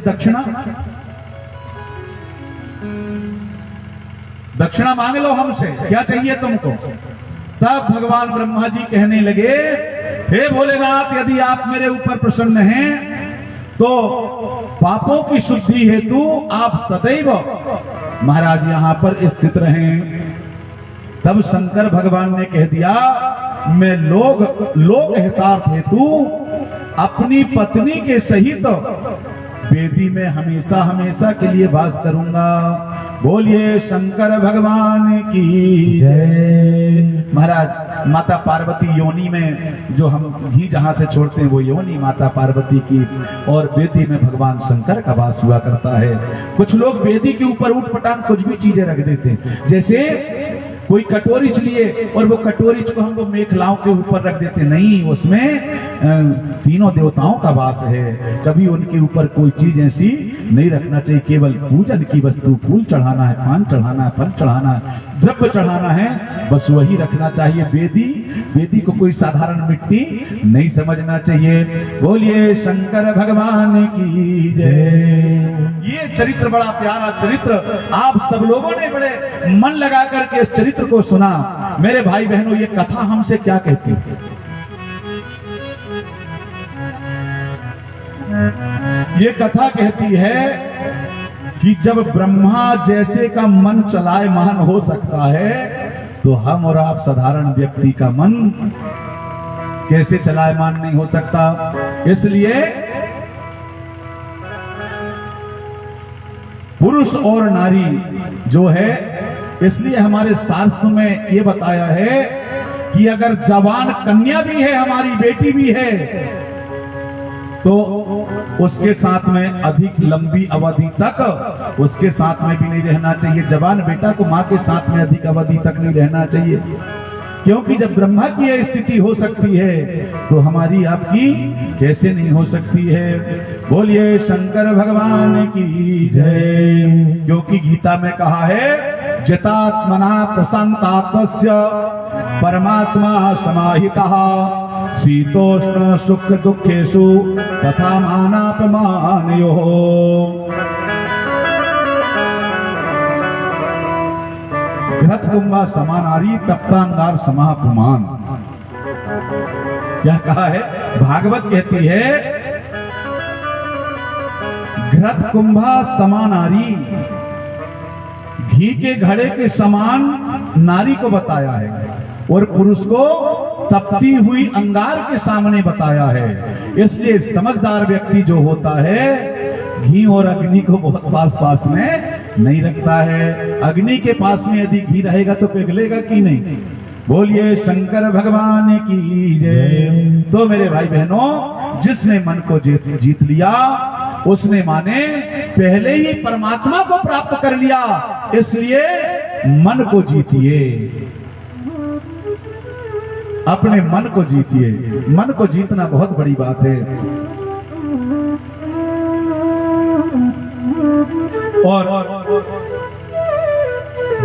दक्षिणा मांग लो हमसे, क्या चाहिए तुमको? तब भगवान ब्रह्मा जी कहने लगे, हे भोलेनाथ, यदि आप मेरे ऊपर प्रसन्न हैं तो पापों की शुद्धि हेतु आप सदैव महाराज यहां पर स्थित रहें। तब शंकर भगवान ने कह दिया, मैं लोक हितार्थ हेतु अपनी पत्नी के सहित वेदी में हमेशा हमेशा के लिए वास करूंगा। बोलिए शंकर भगवान की जय। महाराज माता पार्वती योनि में जो हम घी जहां से छोड़ते हैं वो योनि माता पार्वती की, और वेदी में भगवान शंकर का वास हुआ करता है। कुछ लोग वेदी के ऊपर ऊट पटांग कुछ भी चीजें रख देते हैं, जैसे कोई कटोरिच लिए और वो कटोरिच को हम वो मेखलाओं के ऊपर रख देते, नहीं, उसमें तीनों देवताओं का वास है। कभी उनके ऊपर कोई चीज ऐसी नहीं रखना चाहिए। केवल पूजन की वस्तु, फूल चढ़ाना है, पान चढ़ाना है, फल चढ़ाना है, द्रव्य चढ़ाना है, बस वही रखना चाहिए। वेदी को कोई साधारण मिट्टी नहीं समझना चाहिए। बोलिए शंकर भगवान की जय। ये चरित्र बड़ा प्यारा चरित्र, आप सब लोगों ने बड़े मन लगा करके इस चरित्र को सुना। मेरे भाई बहनों, ये कथा हमसे क्या कहती है? ये कथा कहती है कि जब ब्रह्मा जैसे का मन चलायमान हो सकता है, तो हम और आप साधारण व्यक्ति का मन कैसे चलायमान नहीं हो सकता। इसलिए पुरुष और नारी जो है, इसलिए हमारे शास्त्र में ये बताया है कि अगर जवान कन्या भी है, हमारी बेटी भी है, तो उसके साथ में अधिक लंबी अवधि तक उसके साथ में भी नहीं रहना चाहिए। जवान बेटा को मां के साथ में अधिक अवधि तक नहीं रहना चाहिए, क्योंकि जब ब्रह्मा की यह स्थिति हो सकती है तो हमारी आपकी कैसे नहीं हो सकती है। बोलिए शंकर भगवान की जय। क्योंकि गीता में कहा है, जितात्मना प्रशांतात्मस्य परमात्मा समाहितः शीतोष्ण सुख दुखेषु तथा मानापमानयोः। घृत कुंभा समानारी तप्तांगार समाह पुमान। क्या कहा है? भागवत कहती है, घृत कुंभा समानारी, घी के घड़े के समान नारी को बताया है, और पुरुष को तपती हुई अंगार के सामने बताया है। इसलिए समझदार व्यक्ति जो होता है, घी और अग्नि को बहुत पास में नहीं रखता है। अग्नि के पास में यदि घी रहेगा तो पिघलेगा कि नहीं? बोलिए शंकर भगवान की जय। तो मेरे भाई बहनों, जिसने मन को जीत लिया, उसने माने पहले ही परमात्मा को प्राप्त कर लिया। इसलिए मन को जीतिए, अपने मन को जीतिए। मन को जीतना बहुत बड़ी बात है। और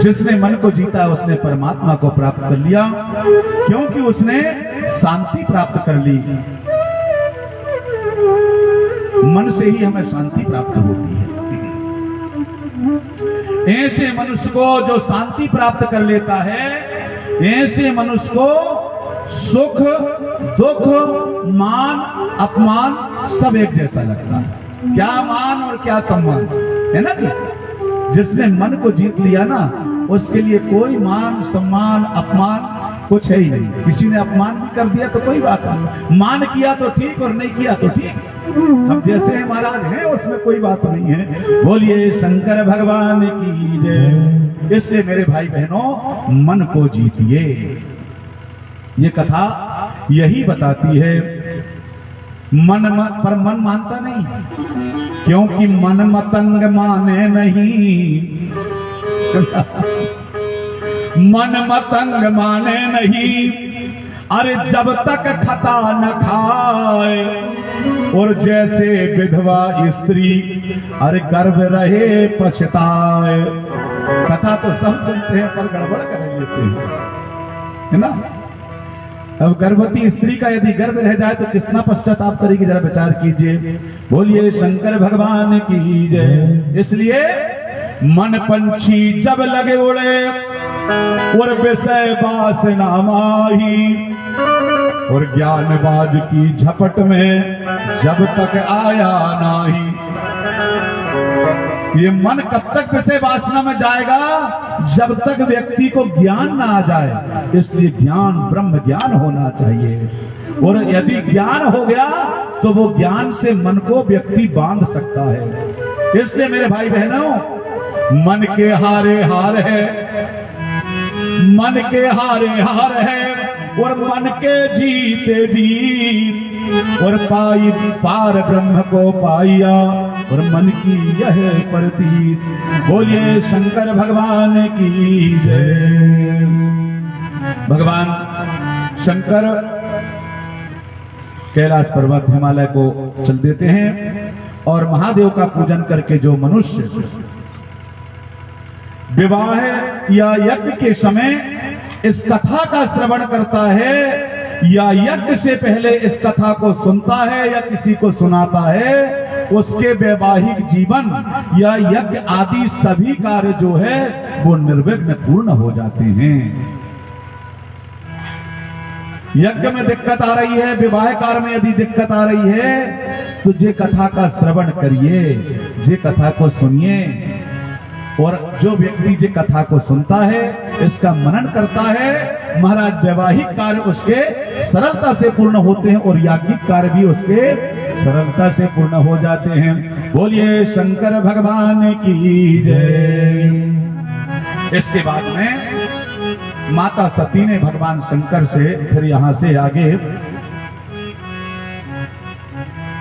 जिसने मन को जीता, उसने परमात्मा को प्राप्त कर लिया, क्योंकि उसने शांति प्राप्त कर ली। मन से ही हमें शांति प्राप्त होती है। ऐसे मनुष्य को जो शांति प्राप्त कर लेता है, ऐसे मनुष्य को सुख दुख मान अपमान सब एक जैसा लगता है। क्या मान और क्या सम्मान, है ना जी? जिसने मन को जीत लिया ना, उसके लिए कोई मान सम्मान अपमान कुछ है ही नहीं। किसी ने अपमान भी कर दिया तो कोई बात नहीं, मान किया तो ठीक और नहीं किया तो ठीक। हम जैसे हैं महाराज हैं, उसमें कोई बात नहीं है। बोलिए शंकर भगवान की जय। इसलिए मेरे भाई बहनों, मन को जीतिए। ये कथा यही बताती है। पर मन मानता नहीं, क्योंकि मन मतंग माने नहीं। मन मतंग माने नहीं, अरे जब तक खता न खाए। और जैसे विधवा स्त्री अरे गर्भ रहे पछताए। कथा तो सब सुनते हैं पर गड़बड़ कर लेते हैं, है ना? अब गर्भवती स्त्री का यदि गर्भ रह जाए तो कितना पश्चाताप करेगी, जरा विचार कीजिए। बोलिए शंकर भगवान की जय। इसलिए मन पंछी जब लगे उड़े, और विषय वासना माही, और ज्ञानबाज की झपट में जब तक आया नाही। ये मन कब तक विषय वासना में जाएगा? जब तक व्यक्ति को ज्ञान ना आ जाए। इसलिए ज्ञान ब्रह्म ज्ञान होना चाहिए, और यदि ज्ञान हो गया तो वो ज्ञान से मन को व्यक्ति बांध सकता है। इसलिए मेरे भाई बहनों, मन के हारे हार है, मन के हारे हार है, और मन के जीते जीत। और पाई पार ब्रह्म को पाइया, और मन की यह प्रतीत। बोलिए शंकर भगवान की जय। भगवान शंकर कैलाश पर्वत हिमालय को चल देते हैं और महादेव का पूजन करके जो मनुष्य विवाह या यज्ञ के समय इस कथा का श्रवण करता है या यज्ञ से पहले इस कथा को सुनता है या किसी को सुनाता है, उसके वैवाहिक जीवन या यज्ञ आदि सभी कार्य जो है वो निर्विघ्न पूर्ण हो जाते हैं। यज्ञ में दिक्कत आ रही है, विवाह कार्य में यदि दिक्कत आ रही है तो जे कथा का श्रवण करिए, जे कथा को सुनिए, और जो व्यक्ति जे कथा को सुनता है, इसका मनन करता है, महाराज वैवाहिक कार्य उसके सरलता से पूर्ण होते हैं और याज्ञिक कार्य भी उसके सरलता से पूर्ण हो जाते हैं। बोलिए शंकर भगवान की जय। इसके बाद में माता सती ने भगवान शंकर से फिर यहां से आगे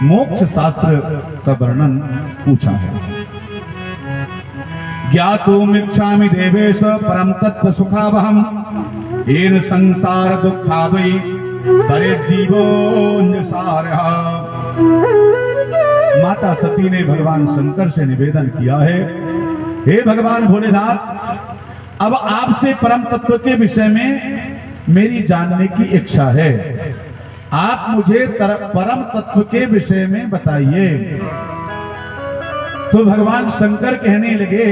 मोक्ष शास्त्र का वर्णन पूछा है। ज्ञातुमिच्छामि देवेश परम तत्व सुखावहम येन संसार दुःखावै तरे जीवो निसारः। माता सती ने भगवान शंकर से निवेदन किया है, हे भगवान भोलेनाथ, अब आपसे परम तत्व के विषय में मेरी जानने की इच्छा है। आप मुझे परम तत्व के विषय में बताइए। तो भगवान शंकर कहने लगे,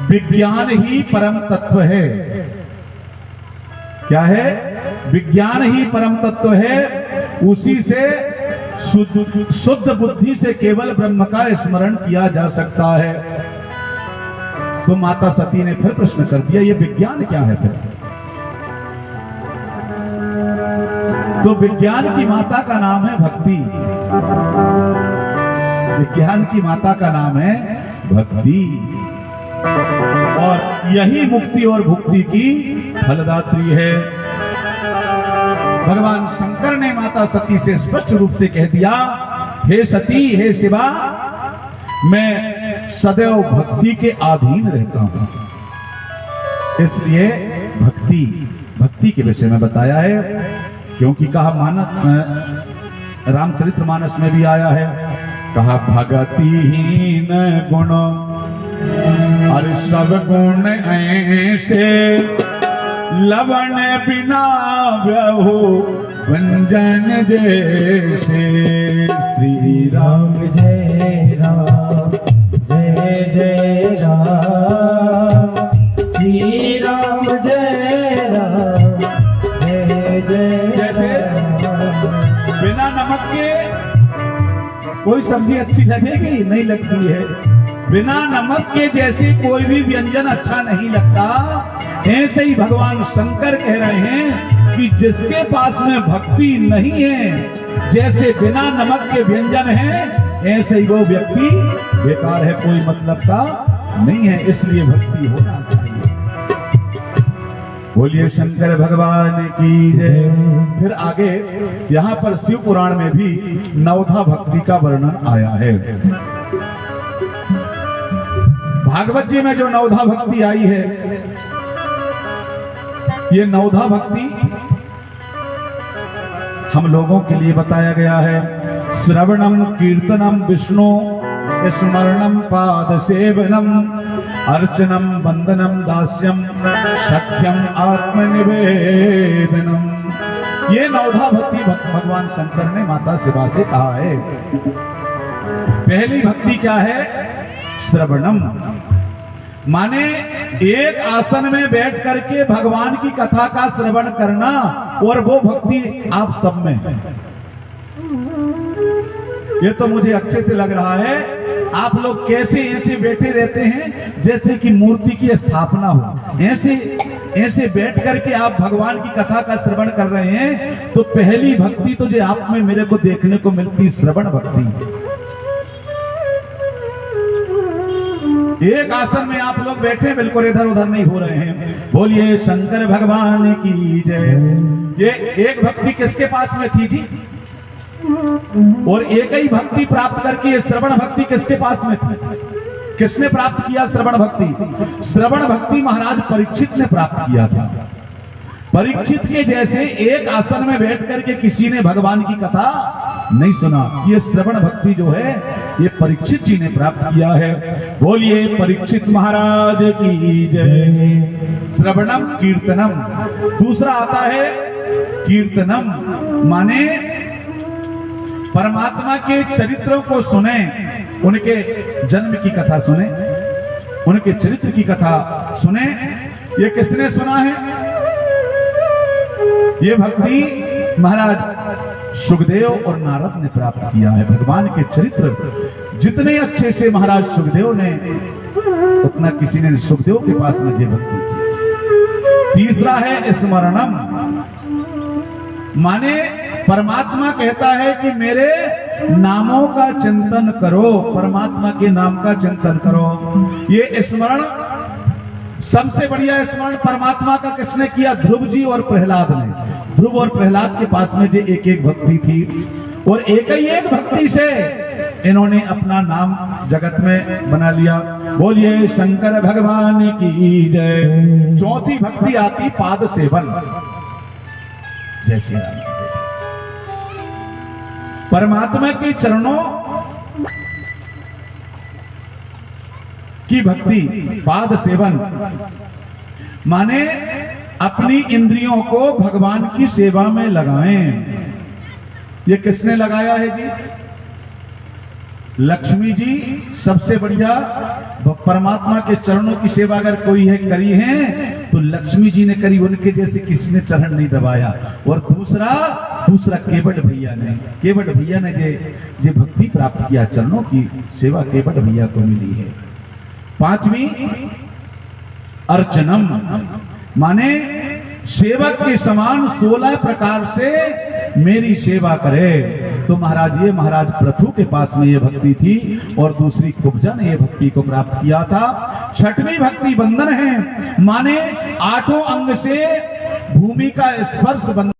विज्ञान ही परम तत्व है। क्या है? विज्ञान ही परम तत्व है। उसी से शुद्ध बुद्धि से केवल ब्रह्म का स्मरण किया जा सकता है। तो माता सती ने फिर प्रश्न कर दिया, ये विज्ञान क्या है फिर? तो विज्ञान की माता का नाम है भक्ति। विज्ञान की माता का नाम है भक्ति, और यही मुक्ति और भुक्ति की फलदात्री है। भगवान शंकर ने माता सती से स्पष्ट रूप से कह दिया, हे सती, हे शिवा, मैं सदैव भक्ति के अधीन रहता हूं। इसलिए भक्ति के विषय में बताया है, क्योंकि कहा रामचरितमानस में भी आया है, कहा भगतिहीन गुण और सब गुण ऐसे लवण बिना व्यहु व्यंजन जैसे। श्री राम जय राम, जय जय राम, श्री राम जय राम, जय जय। जैसे बिना नमक के कोई सब्जी अच्छी लगेगी? नहीं लगती है। बिना नमक के जैसे कोई भी व्यंजन अच्छा नहीं लगता। ऐसे ही भगवान शंकर कह रहे हैं कि जिसके पास में भक्ति नहीं है, जैसे बिना नमक के व्यंजन है, ऐसे ही वो व्यक्ति बेकार है, कोई मतलब का नहीं है। इसलिए भक्ति होना चाहिए। बोलिए शंकर भगवान की जय। फिर आगे यहाँ पर शिव पुराण में भी नवधा भक्ति का वर्णन आया है। भागवत जी में जो नवधा भक्ति आई है, ये नवधा भक्ति हम लोगों के लिए बताया गया है। श्रवणम कीर्तनम विष्णु स्मरणम पाद सेवनम अर्चनम वंदनम दास्यम सख्यम आत्मनिवेदनम। ये नवधा भक्ति भगवान शंकर ने माता शिवा से कहा है। पहली भक्ति क्या है? श्रवणम, माने एक आसन में बैठ करके भगवान की कथा का श्रवण करना, और वो भक्ति आप सब में है। ये तो मुझे अच्छे से लग रहा है। आप लोग कैसे ऐसे बैठे रहते हैं जैसे कि मूर्ति की स्थापना हो, ऐसे बैठ करके आप भगवान की कथा का श्रवण कर रहे हैं। तो पहली भक्ति तो जो आप में मेरे को देखने को मिलती, श्रवण भक्ति। एक आसन में आप लोग बैठे, बिल्कुल इधर उधर नहीं हो रहे हैं। बोलिए शंकर भगवान की जय। ये एक भक्ति किसके पास में थी जी? और एक ही भक्ति प्राप्त करके ये श्रवण भक्ति किसके पास में थी? किसने प्राप्त किया श्रवण भक्ति? श्रवण भक्ति महाराज परीक्षित ने प्राप्त किया था। परीक्षित के जैसे एक आसन में बैठ करके किसी ने भगवान की कथा नहीं सुना। ये श्रवण भक्ति जो है ये परीक्षित जी ने प्राप्त किया है। बोलिए परीक्षित महाराज की जय। श्रवणम कीर्तनम। दूसरा आता है कीर्तनम, माने परमात्मा के चरित्रों को सुने, उनके जन्म की कथा सुने, उनके चरित्र की कथा सुने। ये किसने सुना है? ये भक्ति महाराज सुखदेव और नारद ने प्राप्त किया है। भगवान के चरित्र जितने अच्छे से महाराज सुखदेव ने, उतना किसी ने सुखदेव के पास में ये भक्ति की। तीसरा है स्मरणम, माने परमात्मा कहता है कि मेरे नामों का चिंतन करो, परमात्मा के नाम का चिंतन करो। ये स्मरण सबसे बढ़िया स्मरण परमात्मा का किसने किया? ध्रुव जी और प्रहलाद ने। ध्रुव और प्रहलाद के पास में जो एक एक भक्ति थी और एक ही एक भक्ति से इन्होंने अपना नाम जगत में बना लिया। बोलिए शंकर भगवान की जय। चौथी भक्ति आती पाद सेवन। जय श्री राम। परमात्मा के चरणों की भक्ति, पाद सेवन, माने अपनी इंद्रियों को भगवान की सेवा में लगाएं। ये किसने लगाया है जी? लक्ष्मी जी सबसे बढ़िया परमात्मा के चरणों की सेवा अगर कोई है करी है तो लक्ष्मी जी ने करी, उनके जैसे किसी ने चरण नहीं दबाया। और दूसरा केवट भैया ने जे भक्ति प्राप्त किया, चरणों की सेवा केवट भैया को मिली है। पांचवी अर्चनम, माने सेवक के समान 16 प्रकार से मेरी सेवा करे। तो महाराज पृथु के पास में ये भक्ति थी और दूसरी कुब्जा ने ये भक्ति को प्राप्त किया था। छठवीं भक्ति बंधन है, माने 8 अंग से भूमि का स्पर्श बंधन।